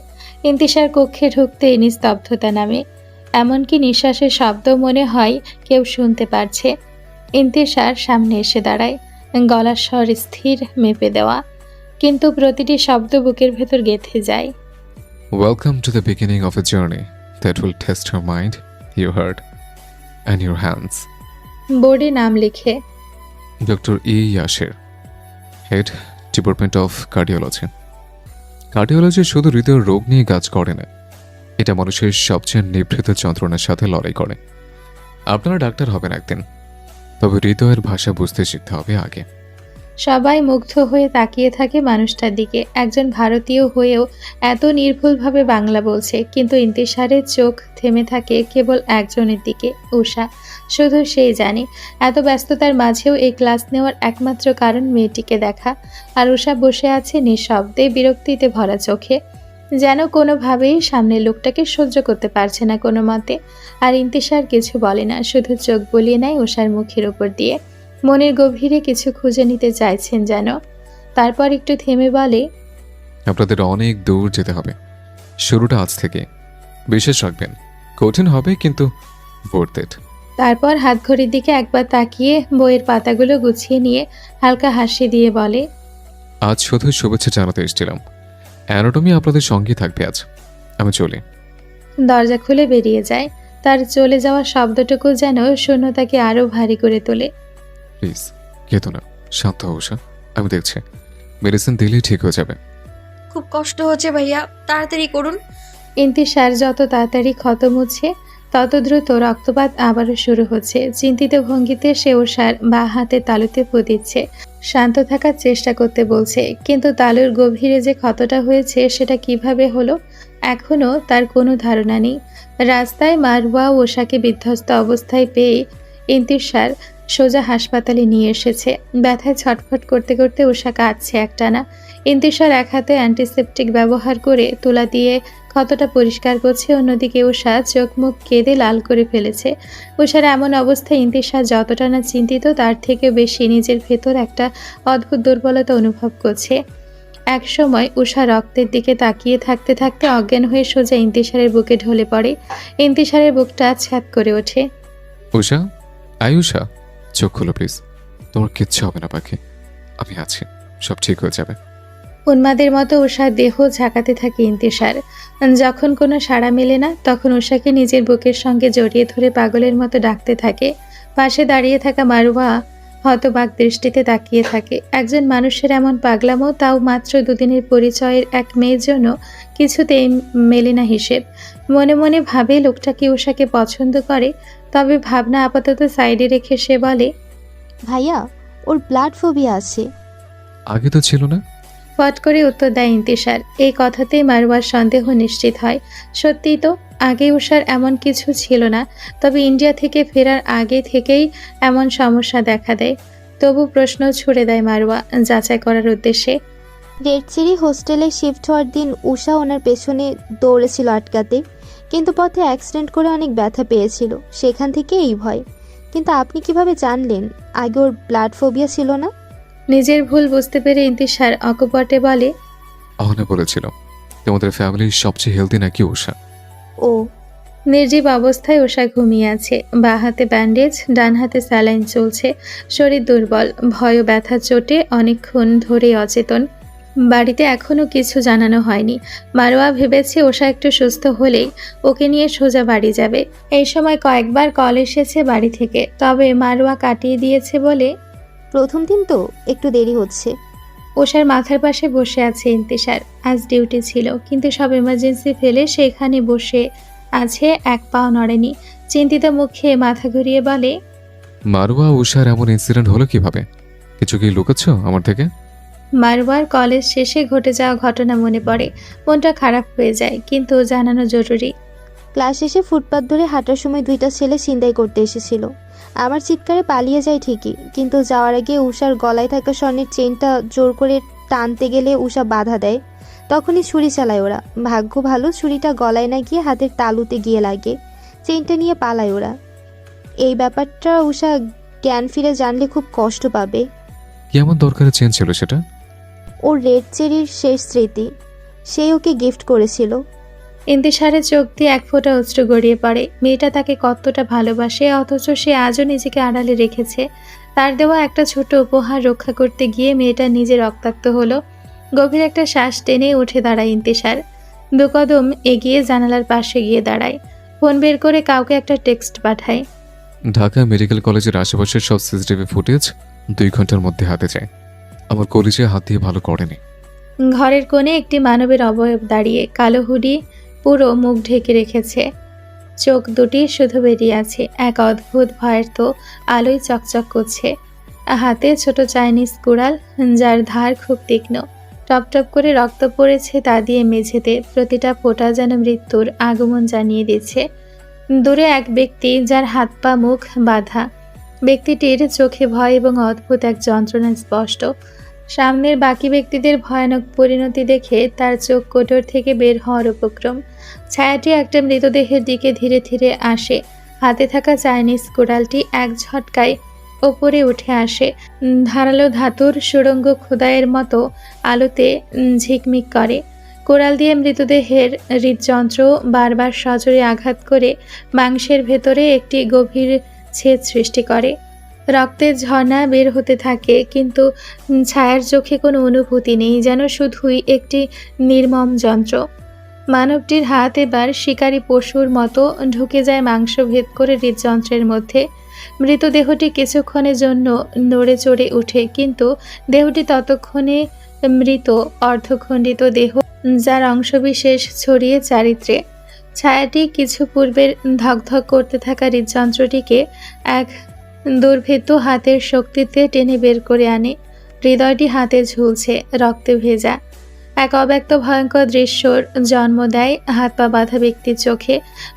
ইন্তিশার কক্ষে ঢুকতে নিস্তব্ধতা নামে। এমনকি নিঃশ্বাসের শব্দ মনে হয় কেউ শুনতে পারছে। ইন্তিশার সামনে এসে দাঁড়ায়, গলার স্বর স্থির, মেপে দেওয়া, কিন্তু প্রতিটি শব্দ বুকের ভেতর গেঁথে যায়।
Welcome to the beginning of a journey that will test your mind, your heart, and your hands.
বোর্ডে নাম লিখে,
doctor Yasir, head department of cardiology. Cardiology শুধু হৃদয়ের রোগ নিয়ে কাজ করে না, এটা মানুষের সবচেয়ে নিভৃত যন্ত্রণার সাথে লড়াই করে। আপনারা ডাক্তার হবেন একদিন, তবে হৃদয়ের ভাষা বুঝতে শিখতে হবে আগে।
সবাই মুগ্ধ হয়ে তাকিয়ে থাকে মানুষটার দিকে। একজন ভারতীয় হয়েও এত নির্ভুলভাবে বাংলা বলছে, কিন্তু ইন্তিশারের চোখ থেমে থাকে কেবল একজনের দিকে, উষা। শুধু সেই জানে এত ব্যস্ততার মাঝেও এই ক্লাস নেওয়ার একমাত্র কারণ মেয়েটিকে দেখা। আর উষা বসে আছে নিঃশব্দে, বিরক্তিতে ভরা চোখে, যেন কোনোভাবেই সামনের লোকটাকে সহ্য করতে পারছে না কোনো মতে। আর ইন্তিশার কিছু বলে না, শুধু চোখ বলিয়ে নেয় উষার মুখের উপর দিয়ে। মনের গভীরে কিছু খুঁজে নিতে চাইছেন যেন। তারপর একটু থেমে বলে,
আপনাদের অনেক দূর যেতে হবে। শুরুটা আজ থেকে। বিশেষ রাখবেন, কঠিন হবে কিন্তু worth it।
তারপর হাতঘড়ির দিকে একবার তাকিয়ে বইয়ের পাতাগুলো গুছিয়ে নিয়ে হালকা হাসি দিয়ে বলে,
আজ শুধু শুভেচ্ছা জানাতে এসেছিলাম। অ্যানাটমি আপনাদের সঙ্গে থাকবে আজ। আমি চলি।
দরজা খুলে বেরিয়ে যায়। তার চলে যাওয়ার শব্দটুকু যেন শূন্যতাকে আরো ভারী করে তোলে।
প্লিজ কেতো না, শান্ত হও উষা। আমি দেখছি, মেডিসিন দিলেই ঠিক হয়ে যাবে।
খুব কষ্ট হচ্ছে ভাইয়া, তাড়াতাড়ি করুন।
ইন্তিশার যত তাড়াতাড়ি ক্ষত মুছে তত দ্রুত রক্তপাত আবারও শুরু হচ্ছে। চিন্তিত ভঙ্গিতে সে উষার বাঁ হাতে তালুতে ফু দিচ্ছে, শান্ত থাকার চেষ্টা করতে বলছে। কিন্তু তালুর গভীরে যে ক্ষতটা হয়েছে সেটা কিভাবে হলো এখনও তার কোনো ধারণা নেই। রাস্তায় মারওয়া উষাকে বিধ্বস্ত অবস্থায় পেয়ে ইন্তিশার সোজা হাসপাতালে নিয়ে এসেছে। ব্যথায় ছটফট করতে করতে উষা কাঁদছে একটানা। ইন্তিশার এক হাতে অ্যান্টিসেপটিক ব্যবহার করে তুলা দিয়ে ক্ষতটা পরিষ্কার করছে, অন্যদিকে উষা চোখ মুখ কেঁদে লাল করে ফেলেছে। উষার এমন অবস্থায় ইন্তিশা যতটা না চিন্তিত তার থেকে বেশি নিজের ভেতর একটা অদ্ভুত দুর্বলতা অনুভব করছে। একসময় উষা রক্তের দিকে তাকিয়ে থাকতে থাকতে অজ্ঞান হয়ে সোজা ইন্তিশারের বুকে ঢলে পড়ে। ইন্তিশারের বুকটা ছ্যাদ করে ওঠে।
উষা, আয়ুষা, চোখ খুলো প্লিজ। তোমার কিচ্ছু হবে না পাখি, আমি আছি, সব ঠিক হয়ে যাবে।
উন্মাদের মতো উষার দেহ ঝাঁকাতে থাকে ইন্তিশার। যখন কোনো সাড়া মেলে না তখন উষাকে নিজের বুকের সঙ্গে জড়িয়ে ধরে পাগলের মতো ডাকতে থাকে। পাশে দাঁড়িয়ে থাকা মারুয়া হতবাক দৃষ্টিতে তাকিয়ে থাকে। একজন মানুষের এমন পাগলামো, তাও মাত্র দুদিনের পরিচয়ের এক মেয়ের জন্য কিছুতেই মেলে না হিসেব। মনে মনে ভাবে লোকটা কি উষাকে পছন্দ করে। তবে ভাবনা আপাতত সাইডে রেখে সে বলে,
ভাইয়া, ওর ব্লাড ফোবিয়া আছে।
আগে তো ছিল না।
ফট করে উত্তর দেয় ইন্তিশার। এই কথাতেই মারুয়ার সন্দেহ নিশ্চিত হয়। সত্যিই তো, আগে উষার এমন কিছু ছিল না, তবে ইন্ডিয়া থেকে ফেরার আগে থেকেই এমন সমস্যা দেখা দেয়। তবু প্রশ্ন ছুড়ে দেয় মারুয়া যাচাই করার উদ্দেশ্যে।
রেড চেরি হোস্টেলে শিফট হওয়ার দিন উষা ওনার পেছনে দৌড়েছিল আটকাতে, কিন্তু পথে অ্যাক্সিডেন্ট করে অনেক ব্যথা পেয়েছিল, সেখান থেকে এই ভয়। কিন্তু আপনি কিভাবে জানলেন আগে ওর ব্লাড ফোবিয়া ছিল না?
নিজের ভুল বুঝতে পেরে ইন্তিশার অকপটে বলে,
অহনা বলেছিল তোমাদের ফ্যামিলির সবচেয়ে হেলদি নাকি উষা।
ও,
নির্জীব অবস্থায় উষা ঘুমিয়ে আছে। বাঁ হাতে ব্যান্ডেজ, ডান হাতে স্যালাইন চলছে। শরীর দুর্বল, ভয় ও ব্যথার চোটে অনেকক্ষণ ধরেই অচেতন। বাড়িতে এখনো কিছু জানানো হয়নি। মারোয়া ভেবেছে উষা একটু সুস্থ হলেই ওকে নিয়ে সোজা বাড়ি যাবে। এই সময় কয়েকবার কল এসেছে বাড়ি থেকে, তবে মারোয়া কাটিয়ে দিয়েছে বলে
প্রথম দিন তো একটু দেরি হচ্ছে।
উষার মাথার পাশে বসে আছে ইন্তিশার। আজ ডিউটি ছিল, কিন্তু সব এমার্জেন্সি ফেলে সেখানে বসে আছে, এক পাও নড়েনি। চিন্তিত মুখে মাথা ঘুরিয়ে বলে,
মারুয়া উষার এমন ইনসিডেন্ট হলো কিভাবে? কিছু কি লুকাচ্ছ আমার থেকে?
মারওয়ার কলেজ শেষে ঘটে যাওয়া ঘটনা মনে পড়ে। মনটা খারাপ হয়ে যায়, কিন্তু জানানো জরুরি।
ক্লাস শেষে ফুটপাত ধরে হাঁটার সময় দুইটা ছেলে ছিনতাই করতে এসেছিল। আমার চিৎকারে পালিয়ে যায় ঠিকই, কিন্তু যাওয়ার আগে উষার গলায় থাকা স্বর্ণের চেইনটা জোর করে টানতে গেলে উষা বাধা দেয়। তখনই ছুরি চালায় ওরা। ভাগ্য ভালো ছুরিটা গলায় না গিয়ে হাতের তালুতে গিয়ে লাগে। চেইনটা নিয়ে পালায় ওরা। এই ব্যাপারটা উষা জ্ঞান ফিরে জানলে খুব কষ্ট পাবে।
কি এমন দরকারের চেঞ্জ ছিল সেটা?
ওর রেড চেরির শেষ স্মৃতি, সেই ওকে গিফট করেছিল।
ইন্তিশারের চোখ দিয়ে এক ফোঁটা অশ্রু গড়িয়ে পড়ে। মেয়েটা তাকে কতটা ভালোবাসে, অথচ সে আজও নিজেকে আড়ালে রেখেছে। তার দেওয়া একটা ছোট উপহার রক্ষা করতে গিয়ে মেয়েটা নিজে রক্তাক্ত হলো। গভীর একটা শ্বাস টেনে উঠে দাঁড়ায় ইন্তিশার। দু কদম এগিয়ে জানালার পাশে গিয়ে দাঁড়ায়। ফোন বের করে কাউকে একটা টেক্সট পাঠায়।
ঢাকা মেডিকেল কলেজের আশেপাশের সব সিসিটিভি ফুটেজ 2 ঘন্টার মধ্যে হাতে চাই। আমার কলেজে হাত দিয়ে ভালো করেনি।
ঘরের কোণে একটি মানবের অবয়ব দাঁড়িয়ে, কালো হুডি পুরো মুখ ঢেকে রেখেছে। চোখ দুটি শুধু বেরিয়ে আছে, এক অদ্ভুত ভয়ের তো আলোয় চকচক করছে। হাতে ছোট চাইনিজ কুড়াল, যার ধার খুব তীক্ষ্ণ। টপ টপ করে রক্ত পড়েছে তা দিয়ে মেঝেতে। প্রতিটা ফোঁটা যেন মৃত্যুর আগমন জানিয়ে দিচ্ছে। দূরে এক ব্যক্তি, যার হাত পা মুখ বাঁধা। ব্যক্তিটির চোখে ভয় এবং অদ্ভুত এক যন্ত্রণা স্পষ্ট। সামনের বাকি ব্যক্তিদের ভয়ানক পরিণতি দেখে তার চোখ কোটর থেকে বের হওয়ার উপক্রম। ছায়াটি একটা মৃতদেহের দিকে ধীরে ধীরে আসে। হাতে থাকা চাইনিজ কুড়ালটি এক ঝটকায় ওপরে উঠে আসে। ধারালো ধাতুর সুড়ঙ্গ খোদাইয়ের মতো আলোতে ঝিকমিক করে। কোড়াল দিয়ে মৃতদেহের হৃদযন্ত্র বারবার সজোরে আঘাত করে মাংসের ভেতরে একটি গভীর ছেদ সৃষ্টি করে। রক্তের ঝর্ণা বের হতে থাকে, কিন্তু ছায়ার চোখে কোনো অনুভূতি নেই, যেন শুধুই একটি নির্মম যন্ত্র। মানবটির হাত এবার শিকারী পশুর মতো ঢুকে যায় মাংস ভেদ করে হৃদযন্ত্রের মধ্যে। মৃতদেহটি কিছুক্ষণের জন্য নড়ে চড়ে ওঠে, কিন্তু দেহটি ততক্ষণে মৃত অর্ধখণ্ডিত দেহ, যার অংশবিশেষ ছড়িয়ে চারিত্রে। ছায়াটি কিছু পূর্বের ধকধক করতে থাকা হৃদযন্ত্রটিকে এক দুর্ভেদ্য হাতের শক্তিতে টেনে বের করে আনে। হৃদয়টি হাতে ঝুলছে, রক্তে ভেজা। এক অব্যক্ত ভয়ঙ্কর দৃশ্যর জন্ম দেয় হাত পা বাঁধা ব্যক্তির চোখে।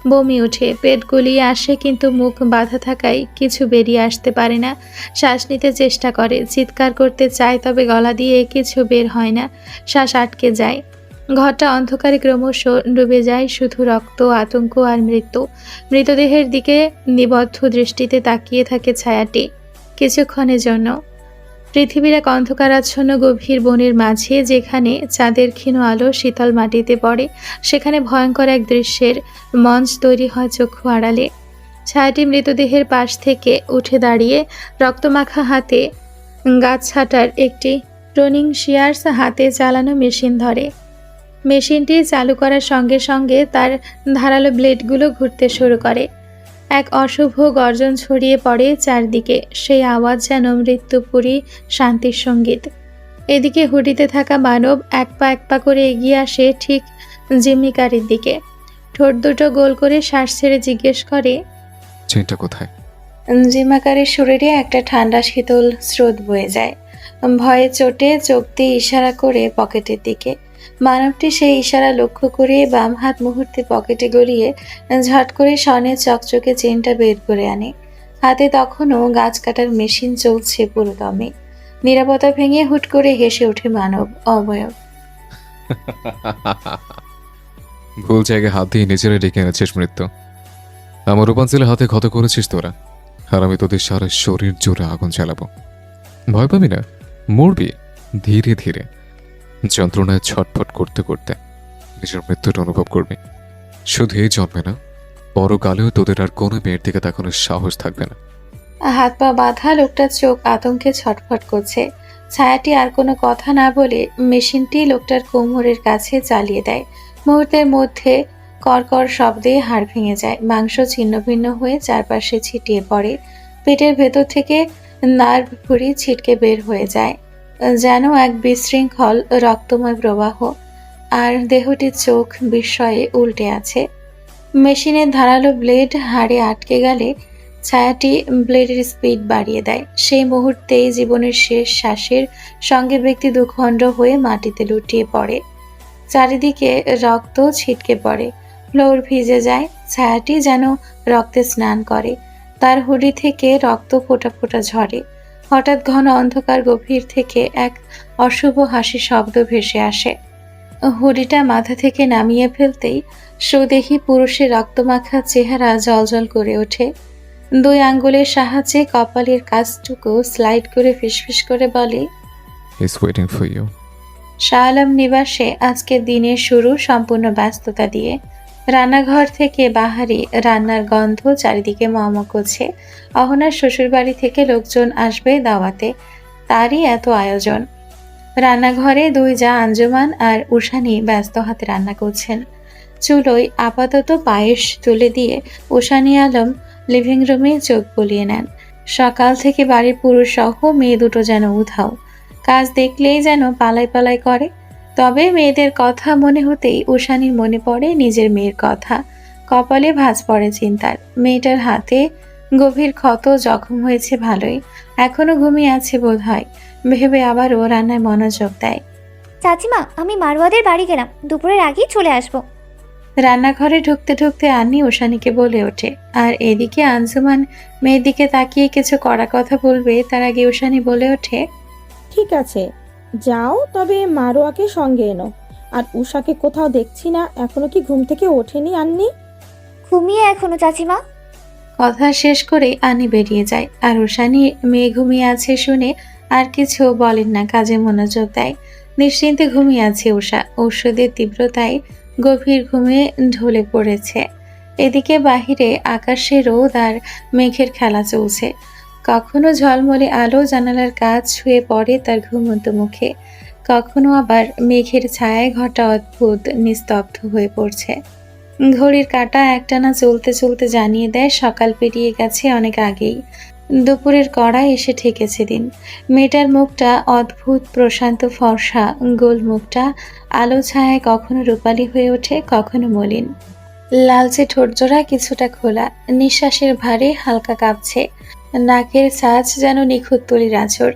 বমি ওঠে, পেট গুলিয়ে আসে, কিন্তু মুখ বাঁধা থাকায় কিছু বেরিয়ে আসতে পারে না। শ্বাস নিতে চেষ্টা করে, চিৎকার করতে চায়, তবে গলা দিয়ে কিছু বের হয় না। শ্বাস আটকে যায়। ঘরটা অন্ধকারে ক্রমশ ডুবে যায়, শুধু রক্ত, আতঙ্ক আর মৃত্যু। মৃতদেহের দিকে নিবদ্ধ দৃষ্টিতে তাকিয়ে থাকে ছায়াটি কিছুক্ষণের জন্য। পৃথিবীর এক অন্ধকারাচ্ছন্ন গভীর বনের মাঝে, যেখানে চাঁদের ক্ষীণ আলো শীতল মাটিতে পড়ে, সেখানে ভয়ঙ্কর এক দৃশ্যের মঞ্চ তৈরি হয় চক্ষু আড়ালে। ছায়াটি মৃতদেহের পাশ থেকে উঠে দাঁড়িয়ে রক্তমাখা হাতে গাছ ছাঁটার একটি রনিং শিয়ার্স হাতে চালানো মেশিন ধরে। মেশিনটি চালু করার সঙ্গে সঙ্গে তার ধারালো ব্লেডগুলো ঘুরতে শুরু করে। এক অশুভ গর্জন ছড়িয়ে পড়ে চারদিকে, সেই আওয়াজ যেন মৃত্যুপুরী শান্তির সঙ্গীত। এদিকে হুডিতে থাকা মানব এক পা করে এগিয়ে আসে ঠিক জিম্মিকারির দিকে। ঠোঁট দুটো গোল করে শ্বাস ছেড়ে জিজ্ঞেস করে,
চেনটা কোথায়?
জিম্মাকারের শরীরে একটা ঠান্ডা শীতল স্রোত বয়ে যায়। ভয়ে চোটে চোখ দিয়ে ইশারা করে পকেটের দিকে। মানবটি সেই ইশারা লক্ষ্য করে বাম হাত মুহূর্তে পকেটে গলিয়ে ঝট করে স্বর্ণের চকচকে চেনটা বের করে আনে। হাতে তখনও গাছ কাটার মেশিন চলছে পুরো দমে। নীরবতা ভেঙে হুট করে হেসে ওঠে মানব অবয়ব।
ভুল জায়গায় হাত দিয়ে নিজেরা ডেকে এনেছিস মৃত্যু। আমার রূপাঞ্চলের হাতে ক্ষত করেছিস তোরা, আর আমি তোদের সারা শরীর জোরে আগুন জ্বালাবো। ভয় পাবি না, মরবি ধীরে ধীরে, যন্ত্রণায় ছটফট করতে করতে নিজের মৃত্যুটা অনুভব করবি। শুধু এই জন্মে না, পরকালেও তোদের আর কোনো মেয়ের দিকে তাকানোর সাহস থাকবে না।
হাত পা বাঁধা লোকটার চোখ আতঙ্কে ছটফট করছে। ছায়াটি আর কোনো কথা না বলে মেশিনটি লোকটার কোমরের কাছে চালিয়ে দেয়। মুহূর্তের মধ্যে কড়কড় শব্দে হাড় ভেঙে যায়, মাংস ছিন্ন ভিন্ন হয়ে চারপাশে ছিটিয়ে পড়ে। পেটের ভেতর থেকে নার্ভ ভুঁড়ি ছিটকে বের হয়ে যায়, যেন এক বিশৃঙ্খল রক্তময় প্রবাহ। আর দেহটির চোখ বিস্ময়ে উল্টে আছে। মেশিনের ধারালো ব্লেড হাড়ে আটকে গেলে ছায়াটি ব্লেডের স্পিড বাড়িয়ে দেয়। সেই মুহূর্তেই জীবনের শেষ শ্বাসের সঙ্গে ব্যক্তি দুখণ্ড হয়ে মাটিতে লুটিয়ে পড়ে। চারিদিকে রক্ত ছিটকে পড়ে, ফ্লোর ভিজে যায়। ছায়াটি যেন রক্তে স্নান করে, তার হুডি থেকে রক্ত ফোঁটা ফোঁটা ঝরে। হঠাৎ ঘন অন্ধকার গভীর থেকে এক অশুভ হাসি শব্দ ভেসে আসে। হুডিটা মাথা থেকে নামিয়ে ফেলতেই সুদেহী পুরুষের রক্তমাখা চেহারা জ্বলজ্বল করে ওঠে। দুই আঙ্গুলের সাহায্যে কপালের কাছটুকু স্লাইড করে ফিসফিস করে বলে,
He's waiting for you.
Shah Alam নিবাসে আজকের দিনের শুরু সম্পূর্ণ ব্যস্ততা দিয়ে। রান্নাঘর থেকে বাহারি রান্নার গন্ধ চারিদিকে মম করছে। অহনার শ্বশুরবাড়ি থেকে লোকজন আসবে দাওয়াতে, তারই এত আয়োজন। রান্নাঘরে দুই জা আঞ্জুমান আর উষানি ব্যস্ত হাতে রান্না করছেন। চুলোয় আপাতত পায়েস তুলে দিয়ে উষানি আলম লিভিং রুমে চোখ বুলিয়ে নেন। সকাল থেকে বাড়ির পুরুষ সহ মেয়ে দুটো যেন উধাও, কাজ দেখলেই যেন পালাই পালাই করে। তবে মেয়েদের কথা মনে হতেই উষানির মনে পড়ে নিজের মেয়ের কথা। কপালে ভাঁজ পড়ে চিন্তার। মেয়েটার হাতে গভীর ক্ষত, জখম হয়েছে ভালোই, এখনো ঘুমিয়ে আছে বোধ হয় ভেবে আবারও রান্নায় মনোযোগ দেয়।
চাচিমা, আমি মারওয়াদের বাড়ি গেলাম, দুপুরের আগেই চলে আসবো।
রান্নাঘরে ঢুকতে ঢুকতে আন্নি উষানিকে বলে ওঠে। আর এদিকে আঞ্জুমান মেয়ের দিকে তাকিয়ে কিছু কড়া কথা বলবে, তার আগে উষানি বলে ওঠে,
ঠিক আছে যাও, তবে মারোয়াকে সঙ্গে এনো। আর উষাকে কোথাও দেখছি না, এখনো কি ঘুম থেকে ওঠেনি আন্নি?
ঘুমিয়ে এখনো চাচিমা।
কথা শেষ করে আনি বেরিয়ে যায়। আর উষানি মেয়ে ঘুমিয়ে আছে শুনে আর কিছু বলেন না, কাজে মনোযোগ দেয়। নিশ্চিন্তে ঘুমিয়ে আছে উষা। ঔষধের তীব্রতায় গভীর ঘুমে ঢলে পড়েছে। এদিকে বাহিরে আকাশে রোদ আর মেঘের খেলা চলছে। কখনো ঝলমলে আলো জানালার কাজ ছুঁয়ে পড়ে তার ঘুমন্ত মুখে, কখনো আবার মেঘের ছায়ায় ঘটা অদ্ভুত নিস্তব্ধ হয়ে পড়ছে। ঘড়ির কাঁটা একটানা চলতে চলতে জানিয়ে দেয় সকাল পেরিয়ে গেছে অনেক আগেই। দুপুরের কড়ায় এসে ঠেকেছে দিন। মেয়েটার মুখটা অদ্ভুত প্রশান্ত ফর্সা, গোল মুখটা আলো ছায়ায় কখনো রূপালী হয়ে ওঠে, কখনো মলিন। লালচে ঠোঁটজোড়া কিছুটা খোলা, নিঃশ্বাসের ভারে হালকা কাঁপছে। নাকের ছাঁচ যেন নিখুঁত তুলির আঁচড়।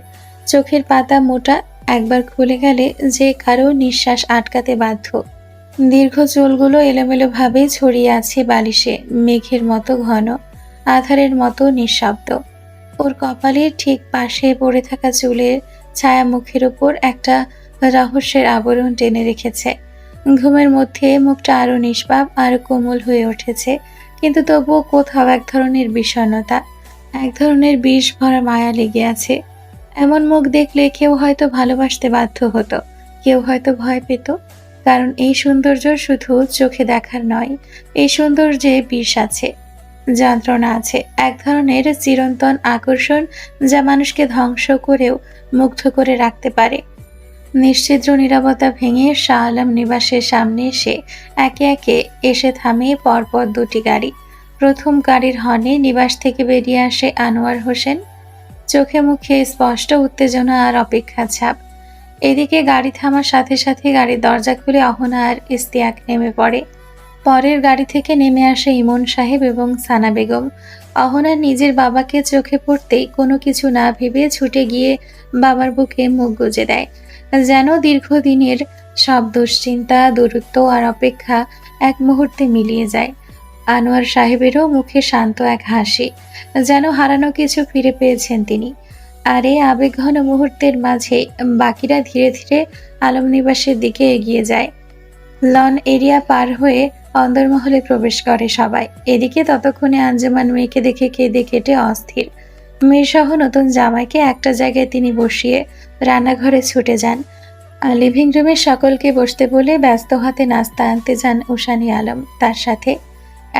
চোখের পাতা মোটা, একবার খুলে গেলে যে কারো নিঃশ্বাস আটকাতে বাধ্য। দীর্ঘ চুলগুলো এলোমেলোভাবে ছড়িয়ে আছে বালিশে, মেঘের মতো ঘন, আধারের মতো নিঃশব্দ। ওর কপালের ঠিক পাশে পড়ে থাকা চুলের ছায়া মুখের উপর একটা রহস্যের আবরণ টেনে রেখেছে। ঘুমের মধ্যে মুখটা আরো নিষ্পাপ, আরো কোমল হয়ে উঠেছে, কিন্তু তবুও কোথাও এক ধরনের বিষণ্ণতা, এক ধরনের বিষ ভরা মায়া লেগে আছে। এমন মুখ দেখলে কেউ হয়তো ভালোবাসতে বাধ্য হতো, কেউ হয়তো ভয় পেত। কারণ এই সৌন্দর্য শুধু চোখে দেখার নয়, এই সৌন্দর্যে বিষ আছে, যন্ত্রণা আছে, এক ধরনের চিরন্তন আকর্ষণ যা মানুষকে ধ্বংস করেও মুগ্ধ করে রাখতে পারে। নিশ্চিদ্র নীরবতা ভেঙে শাহ আলম নিবাসের সামনে একে একে এসে থামে পরপর দুটি গাড়ি। প্রথম গাড়ির হর্নে নিবাস থেকে বেরিয়ে আসে আনোয়ার হোসেন। চোখে মুখে স্পষ্ট উত্তেজনা আর অপেক্ষার ছাপ। এদিকে গাড়ি থামার সাথে সাথে গাড়ির দরজা খুলে অহনা আর ইস্তিয়াক নেমে পড়ে। পরের গাড়ি থেকে নেমে আসে ইমন সাহেব এবং সানা বেগম। অহনার নিজের বাবাকে চোখে পড়তেই কোনো কিছু না ভেবে ছুটে গিয়ে বাবার বুকে মুখ গুজে দেয়, যেন দীর্ঘদিনের সব দুশ্চিন্তা, দূরত্ব আর অপেক্ষা এক মুহূর্তে মিলিয়ে যায়। আনোয়ার সাহেবেরও মুখে শান্ত এক হাসি, যেন হারানো কিছু ফিরে পেয়েছেন তিনি। আর এই আবেগঘন মুহূর্তের মাঝে বাকিরা ধীরে ধীরে আলম নিবাসের দিকে এগিয়ে যায়। লন এরিয়া পার হয়ে অন্দরমহলে প্রবেশ করে সবাই। এদিকে ততক্ষণে আঞ্জুমান মেয়েকে দেখে কেঁদে কেটে অস্থির। মেয়েসহ নতুন জামাইকে একটা জায়গায় তিনি বসিয়ে রান্নাঘরে ছুটে যান। আর লিভিং রুমে সকলকে বসতে বলে ব্যস্ত হাতে নাস্তা আনতে যান উশানী আলম। তার সাথে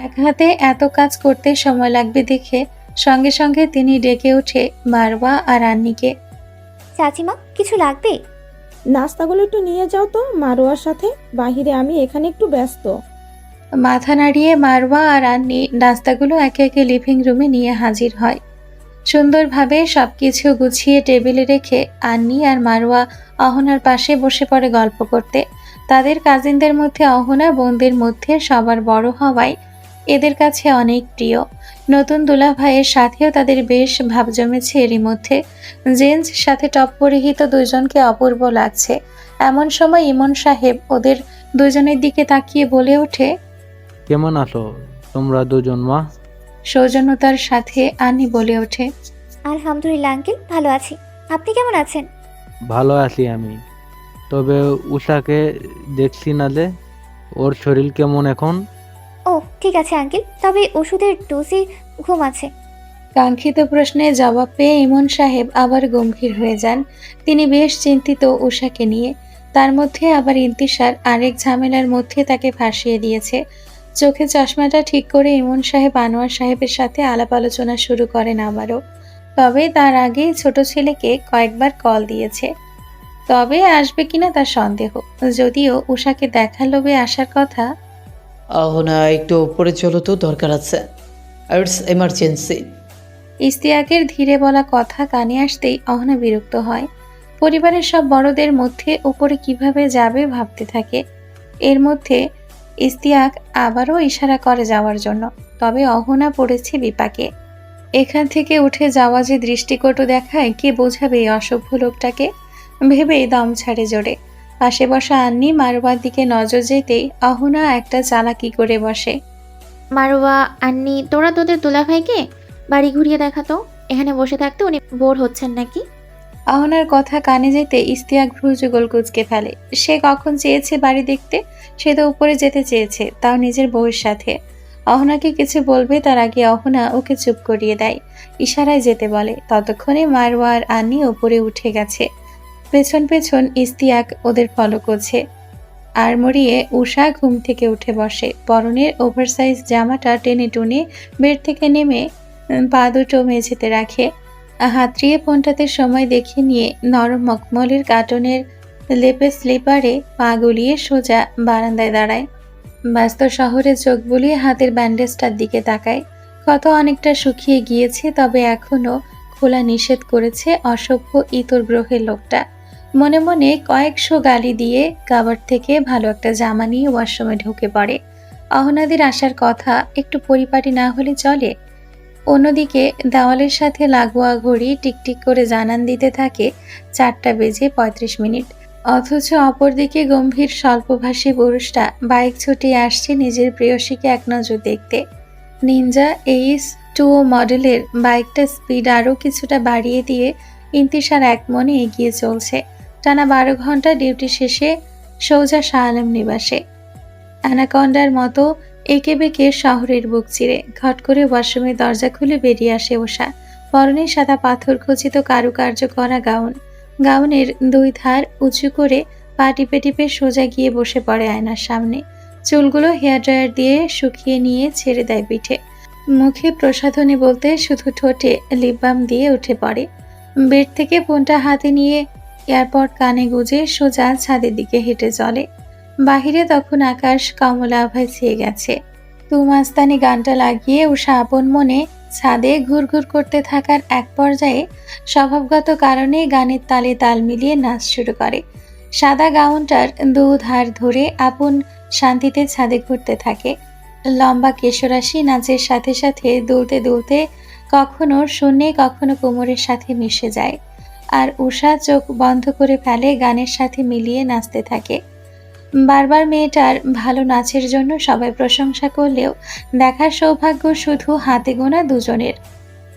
এক হাতে এত কাজ করতে সময় লাগবে দেখে সঙ্গে সঙ্গে তিনি ডেকে ওঠে মারওয়া আর আন্নিকে।
চাচিমা, কিছু লাগবে?
নাস্তাগুলো একটু নিয়ে যাও তো মারোয়ার সাথে, বাহিরে আমি এখানে একটু ব্যস্ত।
মাথা নাড়িয়ে মারওয়া আর আন্নি নাস্তাগুলো একে একে লিভিং রুমে নিয়ে হাজির হয়। সুন্দরভাবে সবকিছু গুছিয়ে টেবিলে রেখে আন্নি আর মারওয়া অহনার পাশে বসে পড়ে গল্প করতে। তাদের কাজিনদের মধ্যে অহনা বোনদের মধ্যে সবার বড় হওয়ায় এদের কাছে অনেক প্রিয়। নতুন দুলা ভাইয়ের সাথেও তাদের বেশ ভাব জমেছে। এরই মধ্যে জেন্স সাথে টপ পরিহিত দুজনকে অপূর্ব লাগছে। এমন সময় ইমন সাহেব ওদের দুজনের দিকে তাকিয়ে বলে ওঠে,
কেমন আছো তোমরা দুজন মা?
সৌজন্যতার সাথে আনি বলে ওঠে,
আলহামদুলিল্লাহ আঙ্কেল, ভালো আছি। আপনি কেমন আছেন?
ভালো আছি আমি। তবে উষাকে দেখছি না যে, ওর শরীর কেমন এখন?
ও ঠিক আছে আঙ্কেল, তবে ওষুধের ডোজে ঘুম আছে।
কাঙ্ক্ষিত প্রশ্নের জবাব পেয়ে ইমন সাহেব আবার গম্ভীর হয়ে যান। তিনি বেশ চিন্তিত উষাকে নিয়ে। তার মধ্যে আবার ইন্তিশার আরেক ঝামেলার মধ্যে তাকে ফাঁসিয়ে দিয়েছে। চোখে চশমাটা ঠিক করে ইমন সাহেব আনোয়ার সাহেবের সাথে আলাপ আলোচনা শুরু করেন আবারও। তবে তার আগে ছোট ছেলেকে কয়েকবার কল দিয়েছে। তবে আসবে কিনা তার সন্দেহ, যদিও উষাকে দেখার লোভে আসার কথা।
অহনা, একটু উপরে চলো তো, দরকার আছে, ইটস এমার্জেন্সি।
ইস্তিয়াকের ধীরে বলা কথা কানে আসতেই অহনা বিরক্ত হয়। পরিবারের সব বড়দের মধ্যে উপরে কিভাবে যাবে ভাবতে থাকে। এর মধ্যে ইস্তিয়াক আবারও ইশারা করে যাওয়ার জন্য। তবে অহনা পড়েছে বিপাকে। এখান থেকে উঠে যাওয়া যে দৃষ্টিকটু দেখায়, কে বোঝাবে এই অসভ্য লোকটাকে, ভেবে দম ছাড়ে জোরে। পাশে বসা আন্নি মারোয়ার দিকে নজর যেতেই অহনা একটা চালাকি করে বসে।
মারোয়া, আন্নি, তোরা তোদের দুলাভাইকে বাড়ি ঘুরিয়ে দেখাতো। এখানে বসে থাকতে উনি বোর হচ্ছেন নাকি?
অহনার কথা কানে যেতে ইস্তিয়াক ভ্রুযুগল কুঁচকে ফেলে। সে কখন চেয়েছে বাড়ি দেখতে, সে তো উপরে যেতে চেয়েছে, তাও নিজের বউয়ের সাথে। অহনাকে কিছু বলবে তার আগে অহনা ওকে চুপ করিয়ে দেয়, ইশারায় যেতে বলে। ততক্ষণে মারওয়া আর আন্নি উপরে উঠে গেছে। পেছন পেছন ইস্তিয়াক ওদের ফলো করছে। আর মরিয়ে উষা ঘুম থেকে উঠে বসে। পরনের ওভারসাইজ জামাটা টেনে টুনে বেড থেকে নেমে পা দুটো মেঝেতে রাখে। হাতড়িয়ে ফোনটাতে সময় দেখে নিয়ে নরম মখমলের কাটনের লেপে স্লিপারে পা গুলিয়ে সোজা বারান্দায় দাঁড়ায়। ব্যস্ত শহরে চোখ বুলিয়ে হাতের ব্যান্ডেজটার দিকে তাকায়। ক্ষত অনেকটা শুকিয়ে গিয়েছে, তবে এখনো খোলা নিষেধ করেছে অসভ্য ইতর গ্রহের লোকটা। মনে মনে কয়েকশো গালি দিয়ে কাবার থেকে ভালো একটা জামা নিয়ে ওয়াশরুমে ঢুকে পড়ে। অহনাদের আসার কথা, একটু পরিপাটি না হলে চলে। অন্যদিকে দেওয়ালের সাথে লাগোয়া ঘড়ি টিকটিক করে জানান দিতে থাকে 4:35। অথচ অপরদিকে গম্ভীর স্বল্পভাষী পুরুষটা বাইক ছুটিয়ে আসছে নিজের প্রেয়সীকে এক নজর দেখতে। নিনজা AS2 মডেলের বাইকটা স্পিড আরও কিছুটা বাড়িয়ে দিয়ে ইন্তিশার এক মনে এগিয়ে চলছে। টানা 12 ঘন্টা ডিউটি শেষে সোজা শাহ আলম নিবাসে। অ্যানাকন্ডার মতো একে বেঁকে শহরের বুক চিরে ঘট করে ওয়াশরুমের দরজা খুলে বেরিয়ে আসে উষা। পরনে সাদা পাথর খচিত কারুকার্য করা গাউন। গাউনের দুই ধার উঁচু করে পা টিপে টিপে সোজা গিয়ে বসে পড়ে আয়নার সামনে। চুলগুলো হেয়ার ড্রায়ার দিয়ে শুকিয়ে নিয়ে ছেড়ে দেয় পিঠে। মুখে প্রসাধনী বলতে শুধু ঠোঁটে লিপ বাম দিয়ে উঠে পড়ে। বেড থেকে ফোনটা হাতে নিয়ে এয়ারপড কানে গুজে সোজা ছাদের দিকে হেঁটে চলে। বাহিরে তখন আকাশ কমলা আভায় ছেয়ে গেছে। তুমাস্তানি গানটা লাগিয়ে উষা আপন মনে ছাদে ঘুরঘুর করতে থাকার এক পর্যায়ে স্বভাবগত কারণে গানের তালে তাল মিলিয়ে নাচ শুরু করে। সাদা গাউনটার দুধার ধরে আপন শান্তিতে ছাদে ঘুরতে থাকে। লম্বা কেশরাশি নাচের সাথে সাথে দুলতে দুলতে কখনো শূন্যে কখনো কোমরের সাথে মিশে যায়। আর উষা চোখ বন্ধ করে ফেলে, গানের সাথে মিলিয়ে নাচতে থাকে। বারবার মেয়েটার ভালো নাচের জন্য সবাই প্রশংসা করলেও দেখার সৌভাগ্য শুধু হাতে গোনা দুজনের।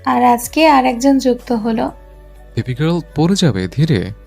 আর আজকে আর একজন যুক্ত হলো।
বেবি গার্ল পড়ে যাবে, ধীরে।